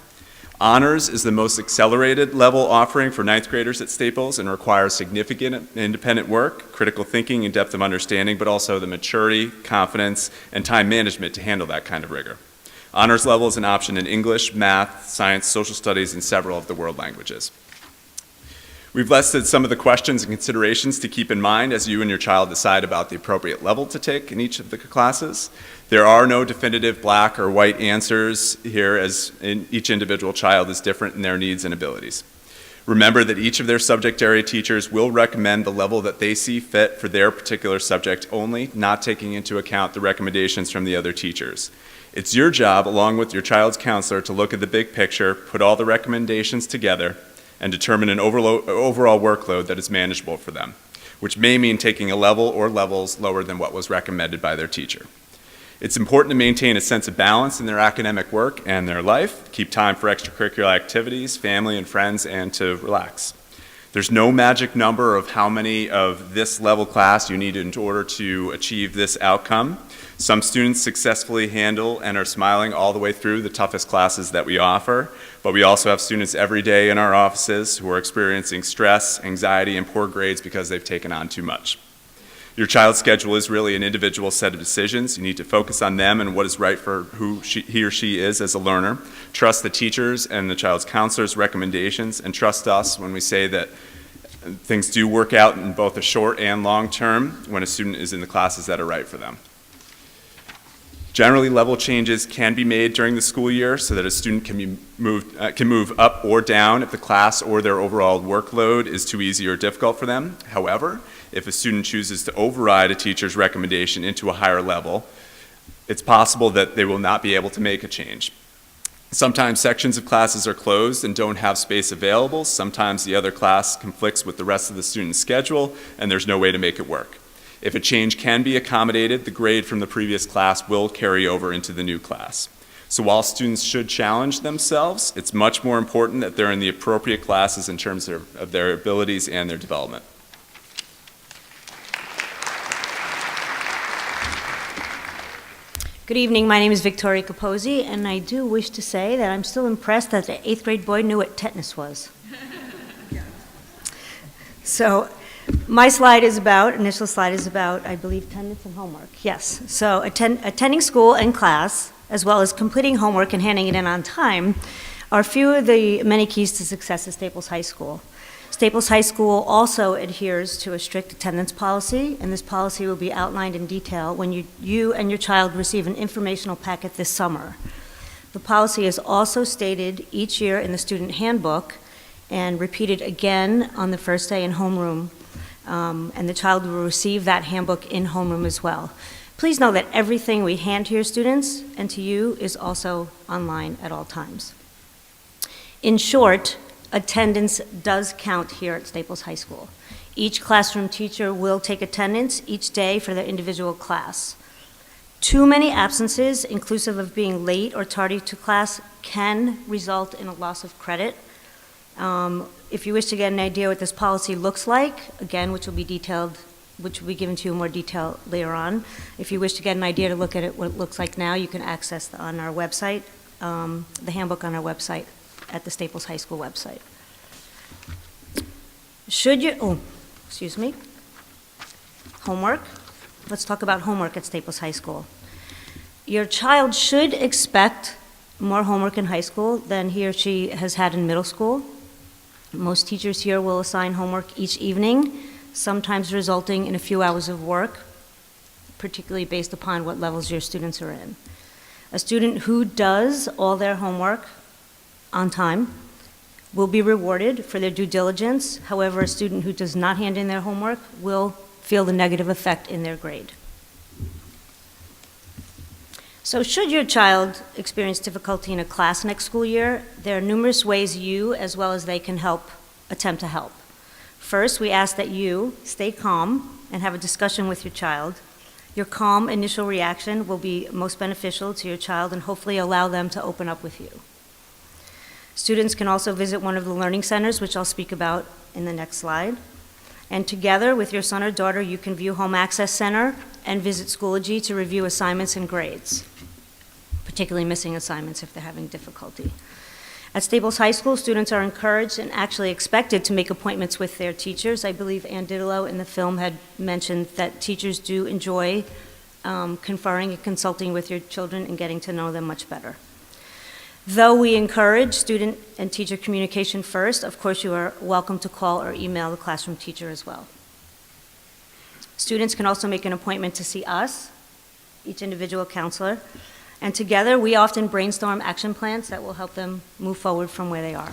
[SPEAKER 21] Honors is the most accelerated level offering for ninth graders at Staples and requires significant independent work, critical thinking, and depth of understanding, but also the maturity, confidence, and time management to handle that kind of rigor. Honors level is an option in English, math, science, social studies, and several of the world languages. We've listed some of the questions and considerations to keep in mind as you and your child decide about the appropriate level to take in each of the classes. There are no definitive black or white answers here, as each individual child is different in their needs and abilities. Remember that each of their subject area teachers will recommend the level that they see fit for their particular subject only, not taking into account the recommendations from the other teachers. It's your job, along with your child's counselor, to look at the big picture, put all the recommendations together, and determine an overall workload that is manageable for them, which may mean taking a level or levels lower than what was recommended by their teacher. It's important to maintain a sense of balance in their academic work and their life, keep time for extracurricular activities, family and friends, and to relax. There's no magic number of how many of this level class you need in order to achieve this outcome. Some students successfully handle and are smiling all the way through the toughest classes that we offer, but we also have students every day in our offices who are experiencing stress, anxiety, and poor grades because they've taken on too much. Your child's schedule is really an individual set of decisions. You need to focus on them and what is right for who he or she is as a learner. Trust the teachers and the child's counselor's recommendations, and trust us when we say that things do work out in both the short and long term when a student is in the classes that are right for them. Generally, level changes can be made during the school year so that a student can move up or down if the class or their overall workload is too easy or difficult for them. However, if a student chooses to override a teacher's recommendation into a higher level, it's possible that they will not be able to make a change. Sometimes sections of classes are closed and don't have space available. Sometimes the other class conflicts with the rest of the student's schedule and there's no way to make it work. If a change can be accommodated, the grade from the previous class will carry over into the new class. So while students should challenge themselves, it's much more important that they're in the appropriate classes in terms of their abilities and their development.
[SPEAKER 1] Good evening, my name is Victoria Capozzi, and I do wish to say that I'm still impressed that the 8th grade boy knew what tetanus was. So, my initial slide is about, I believe, attendance and homework. Yes, so attending school and class, as well as completing homework and handing it in on time, are few of the many keys to success at Staples High School. Staples High School also adheres to a strict attendance policy, and this policy will be outlined in detail when you and your child receive an informational packet this summer. The policy is also stated each year in the student handbook and repeated again on the first day in homeroom, and the child will receive that handbook in homeroom as well. Please know that everything we hand to your students and to you is also online at all times. In short, attendance does count here at Staples High School. Each classroom teacher will take attendance each day for their individual class. Too many absences, inclusive of being late or tardy to class, can result in a loss of credit. If you wish to get an idea what this policy looks like, again, which will be given to you in more detail later on. If you wish to get an idea to look at it, what it looks like now, you can access on our website, the handbook on our website, at the Staples High School website. Homework. Let's talk about homework at Staples High School. Your child should expect more homework in high school than he or she has had in middle school. Most teachers here will assign homework each evening, sometimes resulting in a few hours of work. particularly based upon what levels your students are in. A student who does all their homework on time will be rewarded for their due diligence. However, a student who does not hand in their homework will feel the negative effect in their grade. So should your child experience difficulty in a class next school year, there are numerous ways you, as well as they, can attempt to help. First, we ask that you stay calm and have a discussion with your child. Your calm initial reaction will be most beneficial to your child and hopefully allow them to open up with you. Students can also visit one of the learning centers, which I'll speak about in the next slide. And together with your son or daughter, you can view Home Access Center and visit Schoology to review assignments and grades, particularly missing assignments if they're having difficulty. At Staples High School, students are encouraged and actually expected to make appointments with their teachers. I believe Ann Didelot in the film had mentioned that teachers do enjoy conferring and consulting with your children and getting to know them much better. Though we encourage student and teacher communication first, of course you are welcome to call or email the classroom teacher as well. Students can also make an appointment to see us, each individual counselor, and together we often brainstorm action plans that will help them move forward from where they are.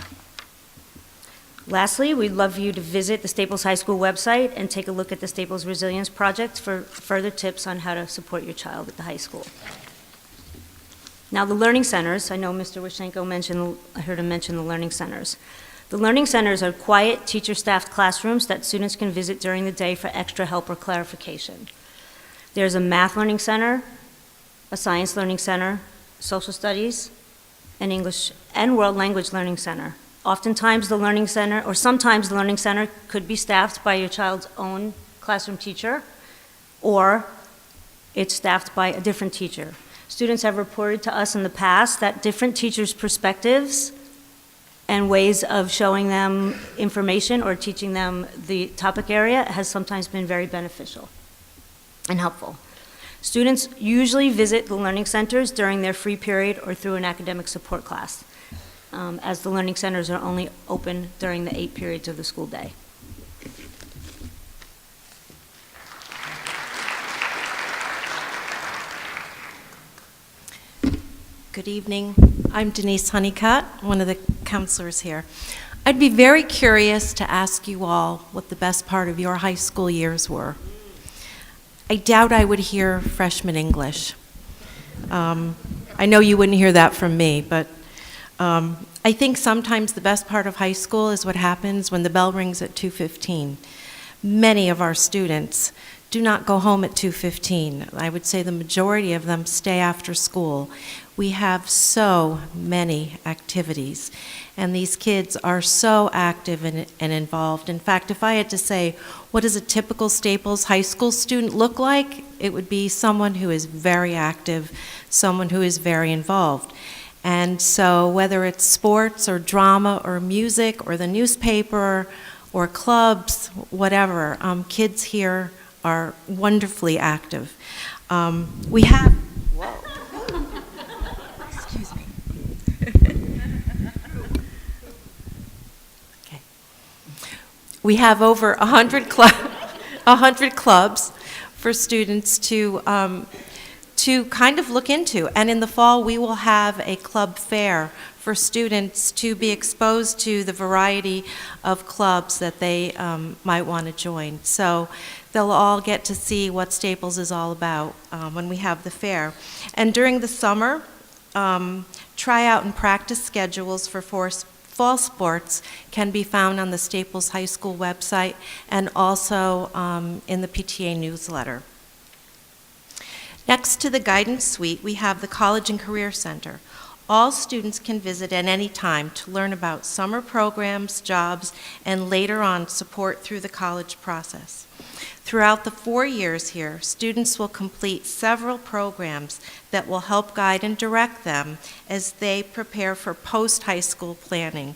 [SPEAKER 1] Lastly, we'd love you to visit the Staples High School website and take a look at the Staples Resilience Project for further tips on how to support your child at the high school. Now, the learning centers, I know Mr. Wishenko mentioned, I heard him mention the learning centers. The learning centers are quiet, teacher-staffed classrooms that students can visit during the day for extra help or clarification. There's a math learning center, a science learning center, social studies, an English and world language learning center. Oftentimes the learning center, or sometimes the learning center could be staffed by your child's own classroom teacher, or it's staffed by a different teacher. Students have reported to us in the past that different teachers' perspectives and ways of showing them information or teaching them the topic area has sometimes been very beneficial and helpful. Students usually visit the learning centers during their free period or through an academic support class, as the learning centers are only open during the 8 periods of the school day.
[SPEAKER 3] Good evening. I'm Denise Honeycutt, one of the counselors here. I'd be very curious to ask you all what the best part of your high school years were. I doubt I would hear freshman English. I know you wouldn't hear that from me, but I think sometimes the best part of high school is what happens when the bell rings at 2:15. Many of our students do not go home at 2:15. I would say the majority of them stay after school. We have so many activities, and these kids are so active and involved. In fact, if I had to say, what does a typical Staples High School student look like? It would be someone who is very active, someone who is very involved. And so whether it's sports or drama or music or the newspaper or clubs, whatever, kids here are wonderfully active. We have, excuse me. Okay. We have over 100 clubs for students to kind of look into. And in the fall, we will have a club fair for students to be exposed to the variety of clubs that they might want to join. So they'll all get to see what Staples is all about when we have the fair. And during the summer, tryout and practice schedules for fall sports can be found on the Staples High School website and also in the PTA newsletter. Next to the Guidance Suite, we have the College and Career Center. All students can visit at any time to learn about summer programs, jobs, and later on support through the college process. Throughout the 4 years here, students will complete several programs that will help guide and direct them as they prepare for post-high school planning.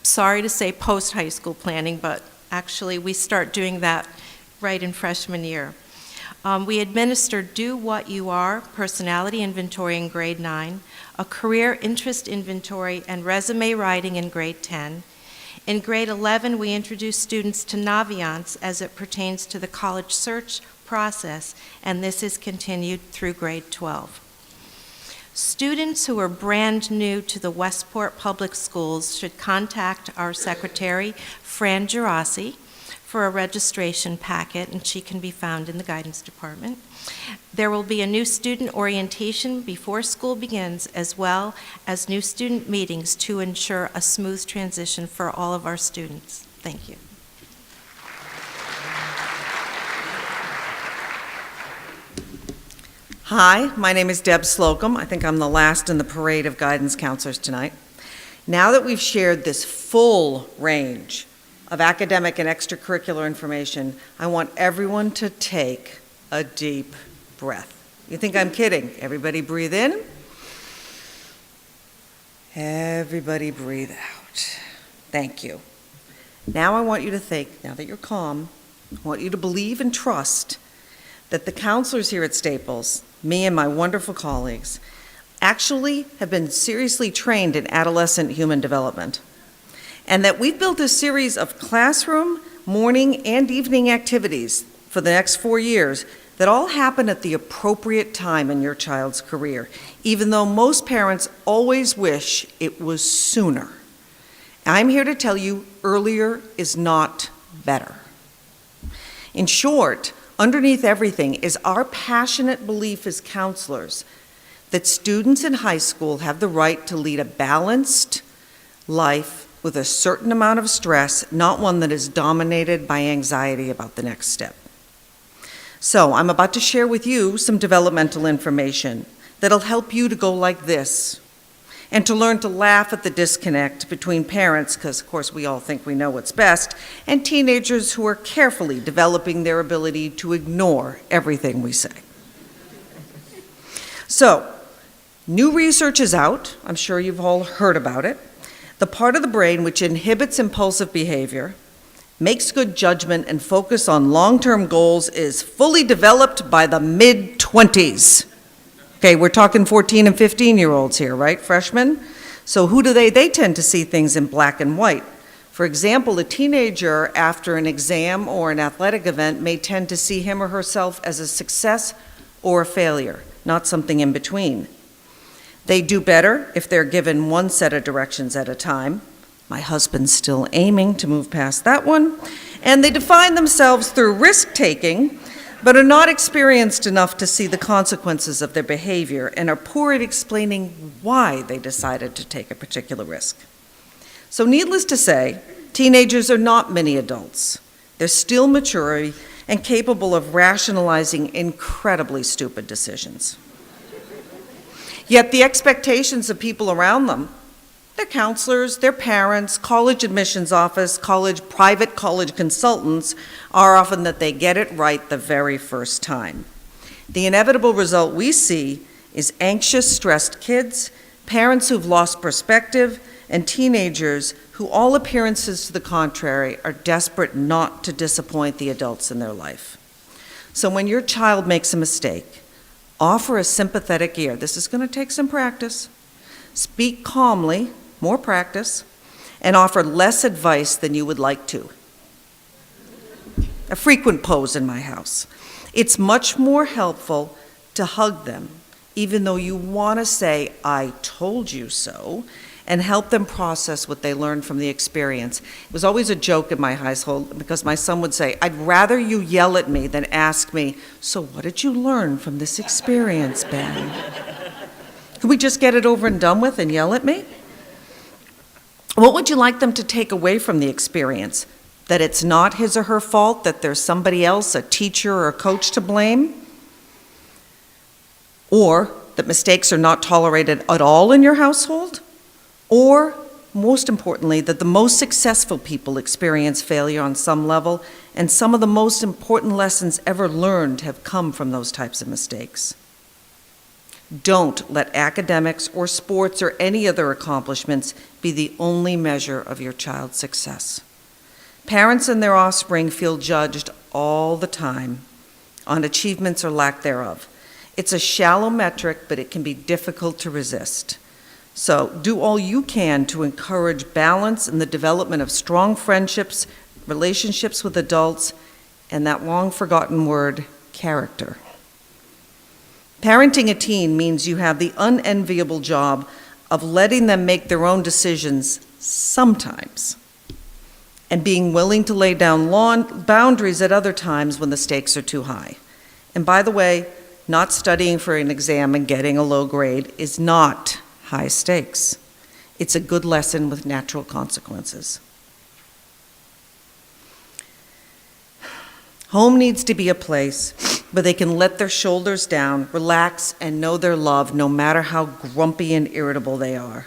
[SPEAKER 3] Sorry to say post-high school planning, but actually we start doing that right in freshman year. We administer Do What You Are personality inventory in grade 9, a career interest inventory and resume writing in grade 10. In grade 11, we introduce students to Naviance as it pertains to the college search process, and this is continued through grade 12. Students who are brand new to the Westport Public Schools should contact our secretary, Fran Gerasi, for a registration packet, and she can be found in the guidance department. There will be a new student orientation before school begins, as well as new student meetings to ensure a smooth transition for all of our students. Thank you.
[SPEAKER 4] Hi, my name is Deb Slocum. I think I'm the last in the parade of guidance counselors tonight. Now that we've shared this full range of academic and extracurricular information, I want everyone to take a deep breath. You think I'm kidding? Everybody breathe in. Everybody breathe out. Thank you. Now I want you to think, now that you're calm, I want you to believe and trust that the counselors here at Staples, me and my wonderful colleagues, actually have been seriously trained in adolescent human development, and that we've built a series of classroom, morning, and evening activities for the next 4 years that all happen at the appropriate time in your child's career, even though most parents always wish it was sooner. I'm here to tell you earlier is not better. In short, underneath everything is our passionate belief as counselors that students in high school have the right to lead a balanced life with a certain amount of stress, not one that is dominated by anxiety about the next step. So I'm about to share with you some developmental information that'll help you to go like this, and to learn to laugh at the disconnect between parents, because of course we all think we know what's best, and teenagers who are carefully developing their ability to ignore everything we say. So, new research is out. I'm sure you've all heard about it. The part of the brain which inhibits impulsive behavior, makes good judgment, and focus on long-term goals is fully developed by the mid-20s. Okay, we're talking 14 and 15-year-olds here, right, freshmen? So who do they tend to see things in black and white. For example, a teenager after an exam or an athletic event may tend to see him or herself as a success or a failure, not something in between. They do better if they're given one set of directions at a time. My husband's still aiming to move past that one. And they define themselves through risk-taking, but are not experienced enough to see the consequences of their behavior and are poor at explaining why they decided to take a particular risk. So needless to say, teenagers are not mini adults. They're still mature and capable of rationalizing incredibly stupid decisions. Yet the expectations of people around them, their counselors, their parents, college admissions office, private college consultants, are often that they get it right the very first time. The inevitable result we see is anxious, stressed kids, parents who've lost perspective, and teenagers who, all appearances to the contrary, are desperate not to disappoint the adults in their life. So when your child makes a mistake, offer a sympathetic ear. This is going to take some practice. Speak calmly, more practice, and offer less advice than you would like to. A frequent pose in my house. It's much more helpful to hug them, even though you want to say, "I told you so," and help them process what they learned from the experience. It was always a joke in my household because my son would say, "I'd rather you yell at me than ask me, so what did you learn from this experience, Ben?" Could we just get it over and done with and yell at me? What would you like them to take away from the experience? That it's not his or her fault, that there's somebody else, a teacher or a coach, to blame? Or that mistakes are not tolerated at all in your household? Or, most importantly, that the most successful people experience failure on some level, and some of the most important lessons ever learned have come from those types of mistakes. Don't let academics or sports or any other accomplishments be the only measure of your child's success. Parents and their offspring feel judged all the time on achievements or lack thereof. It's a shallow metric, but it can be difficult to resist. So do all you can to encourage balance in the development of strong friendships, relationships with adults, and that long-forgotten word, character. Parenting a teen means you have the unenviable job of letting them make their own decisions sometimes, and being willing to lay down boundaries at other times when the stakes are too high. And by the way, not studying for an exam and getting a low grade is not high stakes. It's a good lesson with natural consequences. Home needs to be a place where they can let their shoulders down, relax, and know they're loved no matter how grumpy and irritable they are.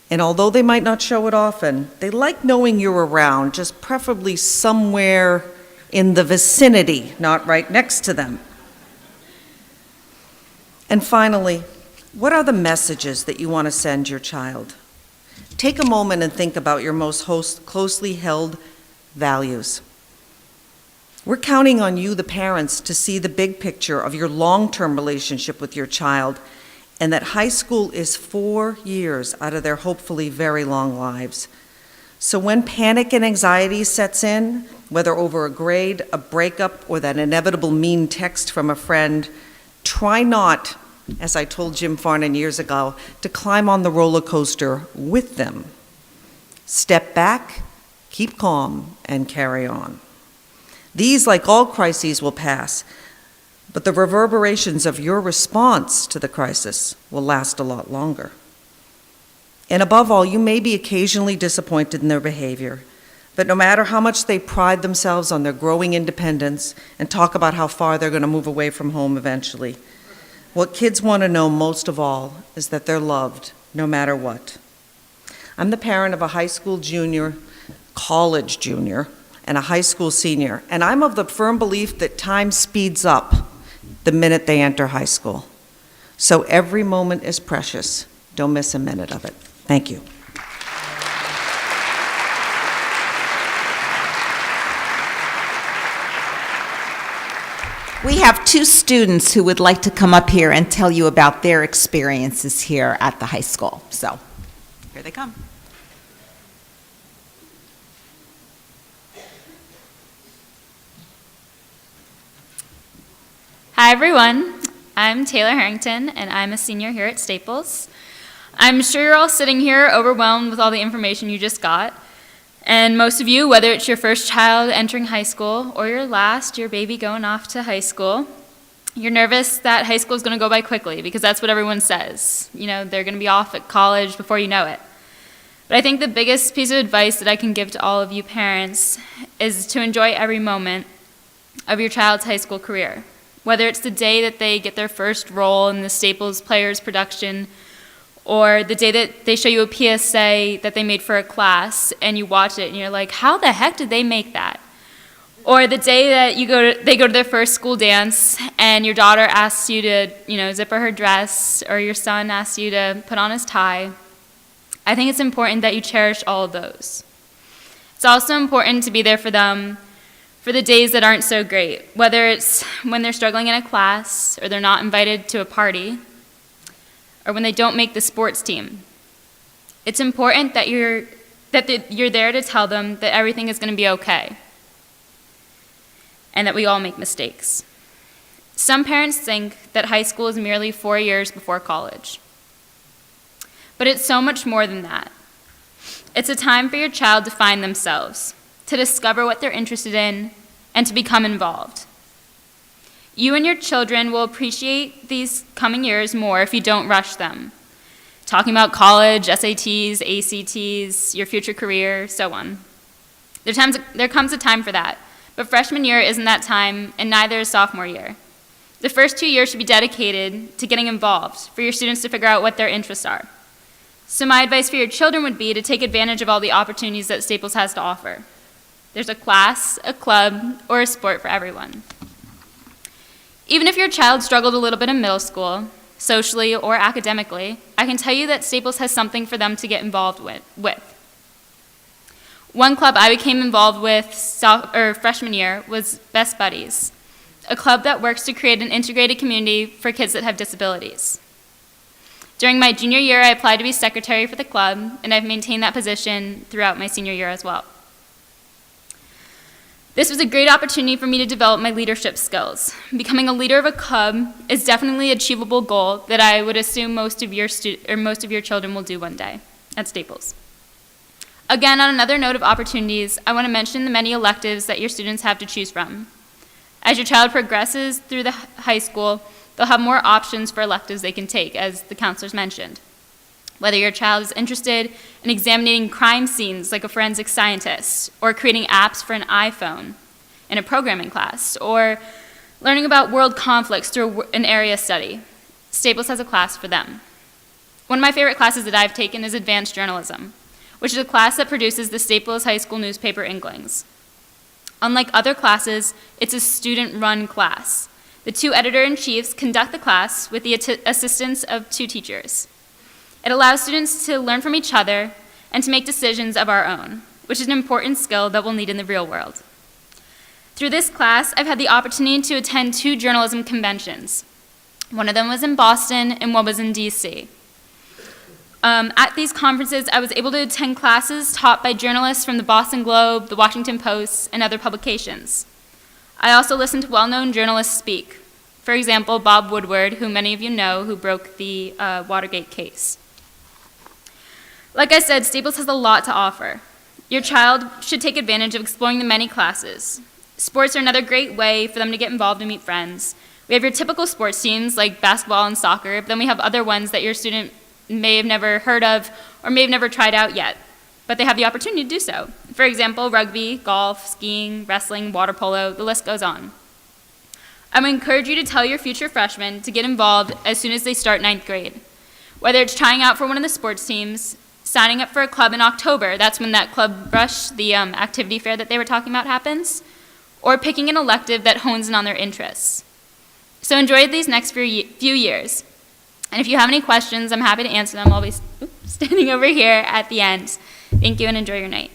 [SPEAKER 4] And although they might not show it often, they like knowing you're around, just preferably somewhere in the vicinity, not right next to them. And finally, what are the messages that you want to send your child? Take a moment and think about your most closely held values. We're counting on you, the parents, to see the big picture of your long-term relationship with your child, and that high school is 4 years out of their hopefully very long lives. So when panic and anxiety sets in, whether over a grade, a breakup, or that inevitable mean text from a friend, try not, as I told Jim Farnan years ago, to climb on the roller coaster with them. Step back, keep calm, and carry on. These, like all crises, will pass, but the reverberations of your response to the crisis will last a lot longer. And above all, you may be occasionally disappointed in their behavior, but no matter how much they pride themselves on their growing independence and talk about how far they're going to move away from home eventually, what kids want to know most of all is that they're loved no matter what. I'm the parent of a high school junior, college junior, and a high school senior, and I'm of the firm belief that time speeds up the minute they enter high school. So every moment is precious. Don't miss a minute of it. Thank you.
[SPEAKER 2] We have 2 students who would like to come up here and tell you about their experiences here at the high school. So, here they come.
[SPEAKER 6] Hi everyone, I'm Taylor Harrington and I'm a senior here at Staples. I'm sure you're all sitting here overwhelmed with all the information you just got. And most of you, whether it's your first child entering high school or your last, your baby going off to high school, you're nervous that high school is going to go by quickly because that's what everyone says. You know, they're going to be off at college before you know it. But I think the biggest piece of advice that I can give to all of you parents is to enjoy every moment of your child's high school career. Whether it's the day that they get their first role in the Staples Players production, or the day that they show you a PSA that they made for a class and you watch it and you're like, how the heck did they make that? Or the day that they go to their first school dance and your daughter asks you to, zipper her dress, or your son asks you to put on his tie. I think it's important that you cherish all of those. It's also important to be there for them for the days that aren't so great, whether it's when they're struggling in a class, or they're not invited to a party, or when they don't make the sports team. It's important that you're there to tell them that everything is going to be okay, and that we all make mistakes. Some parents think that high school is merely 4 years before college, but it's so much more than that. It's a time for your child to find themselves, to discover what they're interested in, and to become involved. You and your children will appreciate these coming years more if you don't rush them. Talking about college, SATs, ACTs, your future career, so on. There comes a time for that, but freshman year isn't that time, and neither is sophomore year. The first 2 years should be dedicated to getting involved, for your students to figure out what their interests are. So my advice for your children would be to take advantage of all the opportunities that Staples has to offer. There's a class, a club, or a sport for everyone. Even if your child struggled a little bit in middle school, socially or academically, I can tell you that Staples has something for them to get involved with. One club I became involved with freshman year was Best Buddies, a club that works to create an integrated community for kids that have disabilities. During my junior year, I applied to be secretary for the club, and I've maintained that position throughout my senior year as well. This was a great opportunity for me to develop my leadership skills. Becoming a leader of a club is definitely an achievable goal that I would assume most of your children will do one day at Staples. Again, on another note of opportunities, I want to mention the many electives that your students have to choose from. As your child progresses through the high school, they'll have more options for electives they can take, as the counselors mentioned. Whether your child is interested in examining crime scenes like a forensic scientist, or creating apps for an iPhone in a programming class, or learning about world conflicts through an area study, Staples has a class for them. One of my favorite classes that I've taken is Advanced Journalism, which is a class that produces the Staples High School newspaper Inklings. Unlike other classes, it's a student-run class. The two editor-in-chiefs conduct the class with the assistance of two teachers. It allows students to learn from each other and to make decisions of our own, which is an important skill that we'll need in the real world. Through this class, I've had the opportunity to attend 2 journalism conventions. One of them was in Boston and one was in DC. At these conferences, I was able to attend classes taught by journalists from the Boston Globe, the Washington Post, and other publications. I also listened to well-known journalists speak. For example, Bob Woodward, who many of you know, who broke the Watergate case. Like I said, Staples has a lot to offer. Your child should take advantage of exploring the many classes. Sports are another great way for them to get involved and meet friends. We have your typical sports teams like basketball and soccer, but then we have other ones that your student may have never heard of or may have never tried out yet, but they have the opportunity to do so. For example, rugby, golf, skiing, wrestling, water polo, the list goes on. I would encourage you to tell your future freshmen to get involved as soon as they start 9th grade. Whether it's trying out for one of the sports teams, signing up for a club in October, that's when that club rush, the activity fair that they were talking about, happens, or picking an elective that hones in on their interests. So enjoy these next few years. And if you have any questions, I'm happy to answer them. I'll be standing over here at the end. Thank you and enjoy your night.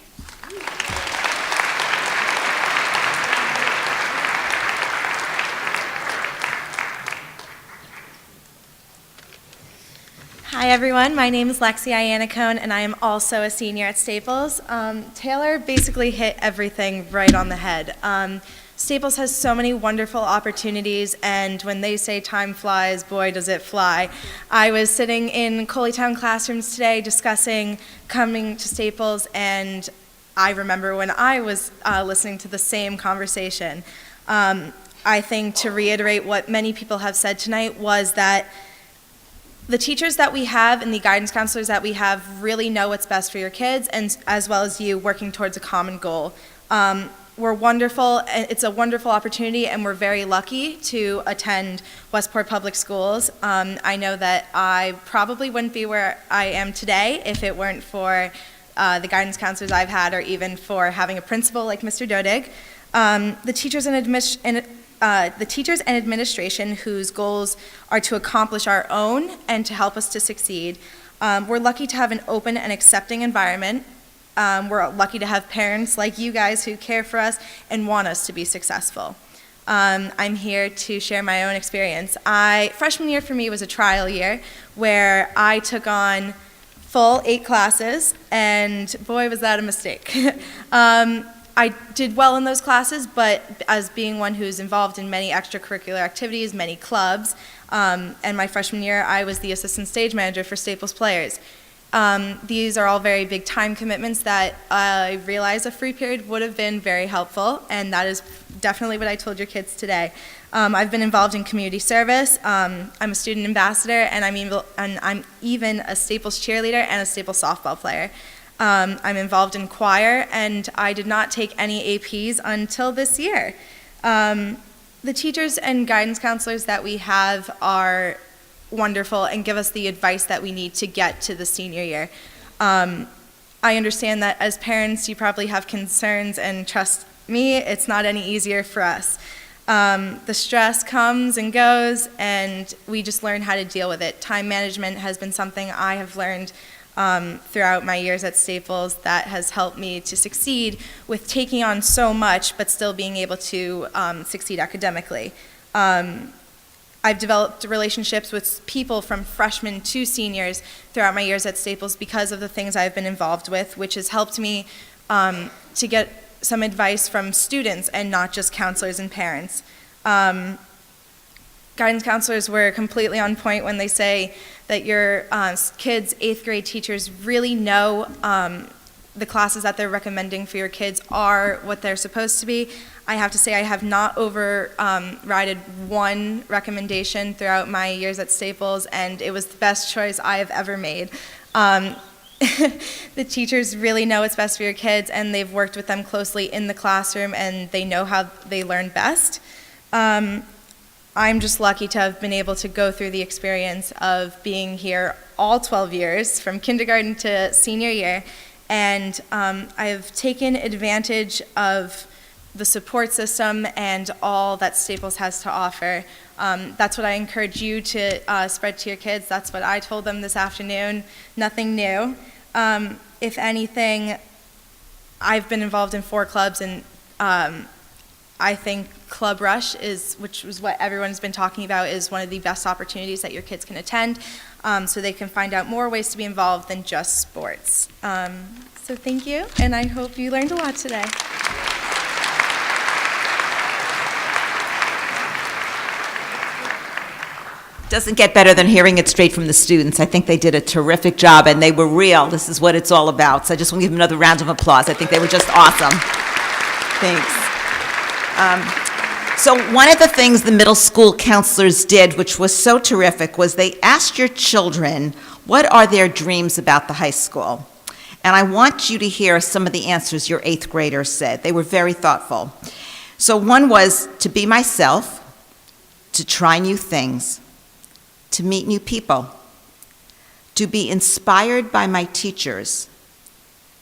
[SPEAKER 8] Hi everyone, my name is Lexi Iannicone and I am also a senior at Staples. Taylor basically hit everything right on the head. Staples has so many wonderful opportunities, and when they say time flies, boy does it fly. I was sitting in Coleytown classrooms today discussing coming to Staples, and I remember when I was listening to the same conversation. I think to reiterate what many people have said tonight was that the teachers that we have and the guidance counselors that we have really know what's best for your kids, and as well as you working towards a common goal. We're wonderful, and it's a wonderful opportunity, and we're very lucky to attend Westport Public Schools. I know that I probably wouldn't be where I am today if it weren't for the guidance counselors I've had, or even for having a principal like Mr. Dodig. The teachers and administration whose goals are to accomplish our own and to help us to succeed. We're lucky to have an open and accepting environment. We're lucky to have parents like you guys who care for us and want us to be successful. I'm here to share my own experience. Freshman year for me was a trial year where I took on full 8 classes, and boy was that a mistake. I did well in those classes, but as being one who's involved in many extracurricular activities, many clubs, and my freshman year I was the assistant stage manager for Staples Players. These are all very big time commitments that I realize a free period would have been very helpful, and that is definitely what I told your kids today. I've been involved in community service. I'm a student ambassador, and I'm even a Staples cheerleader and a Staples softball player. I'm involved in choir, and I did not take any APs until this year. The teachers and guidance counselors that we have are wonderful and give us the advice that we need to get to the senior year. I understand that as parents you probably have concerns, and trust me, it's not any easier for us. The stress comes and goes, and we just learn how to deal with it. Time management has been something I have learned throughout my years at Staples that has helped me to succeed with taking on so much but still being able to succeed academically. I've developed relationships with people from freshmen to seniors throughout my years at Staples because of the things I've been involved with, which has helped me to get some advice from students and not just counselors and parents. Guidance counselors were completely on point when they say that your kids' 8th grade teachers really know the classes that they're recommending for your kids are what they're supposed to be. I have to say I have not overridden one recommendation throughout my years at Staples, and it was the best choice I have ever made. The teachers really know what's best for your kids, and they've worked with them closely in the classroom, and they know how they learn best. I'm just lucky to have been able to go through the experience of being here all 12 years, from kindergarten to senior year, and I've taken advantage of the support system and all that Staples has to offer. That's what I encourage you to spread to your kids. That's what I told them this afternoon. Nothing new. If anything, I've been involved in 4 clubs, and I think Club Rush which is what everyone's been talking about, is one of the best opportunities that your kids can attend, so they can find out more ways to be involved than just sports. So thank you, and I hope you learned a lot today.
[SPEAKER 2] Doesn't get better than hearing it straight from the students. I think they did a terrific job, and they were real. This is what it's all about. So I just want to give them another round of applause. I think they were just awesome. Thanks. So one of the things the middle school counselors did, which was so terrific, was they asked your children, what are their dreams about the high school? And I want you to hear some of the answers your 8th graders said. They were very thoughtful. So one was to be myself, to try new things, to meet new people, to be inspired by my teachers,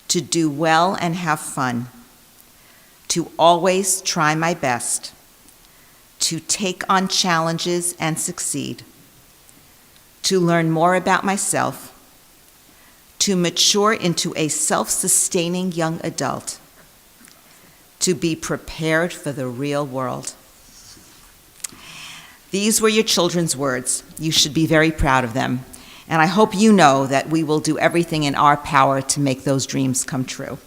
[SPEAKER 2] to do well and have fun, to always try my best, to take on challenges and succeed, to learn more about myself, to mature into a self-sustaining young adult, to be prepared for the real world. These were your children's words. You should be very proud of them. And I hope you know that we will do everything in our power to make those dreams come true.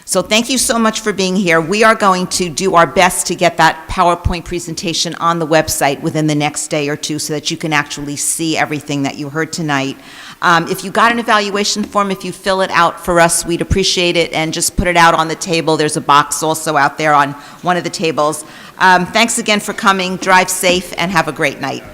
[SPEAKER 2] So thank you so much for being here. We are going to do our best to get that PowerPoint presentation on the website within the next day or two so that you can actually see everything that you heard tonight. If you got an evaluation form, if you fill it out for us, we'd appreciate it, and just put it out on the table. There's a box also out there on one of the tables. Thanks again for coming. Drive safe and have a great night.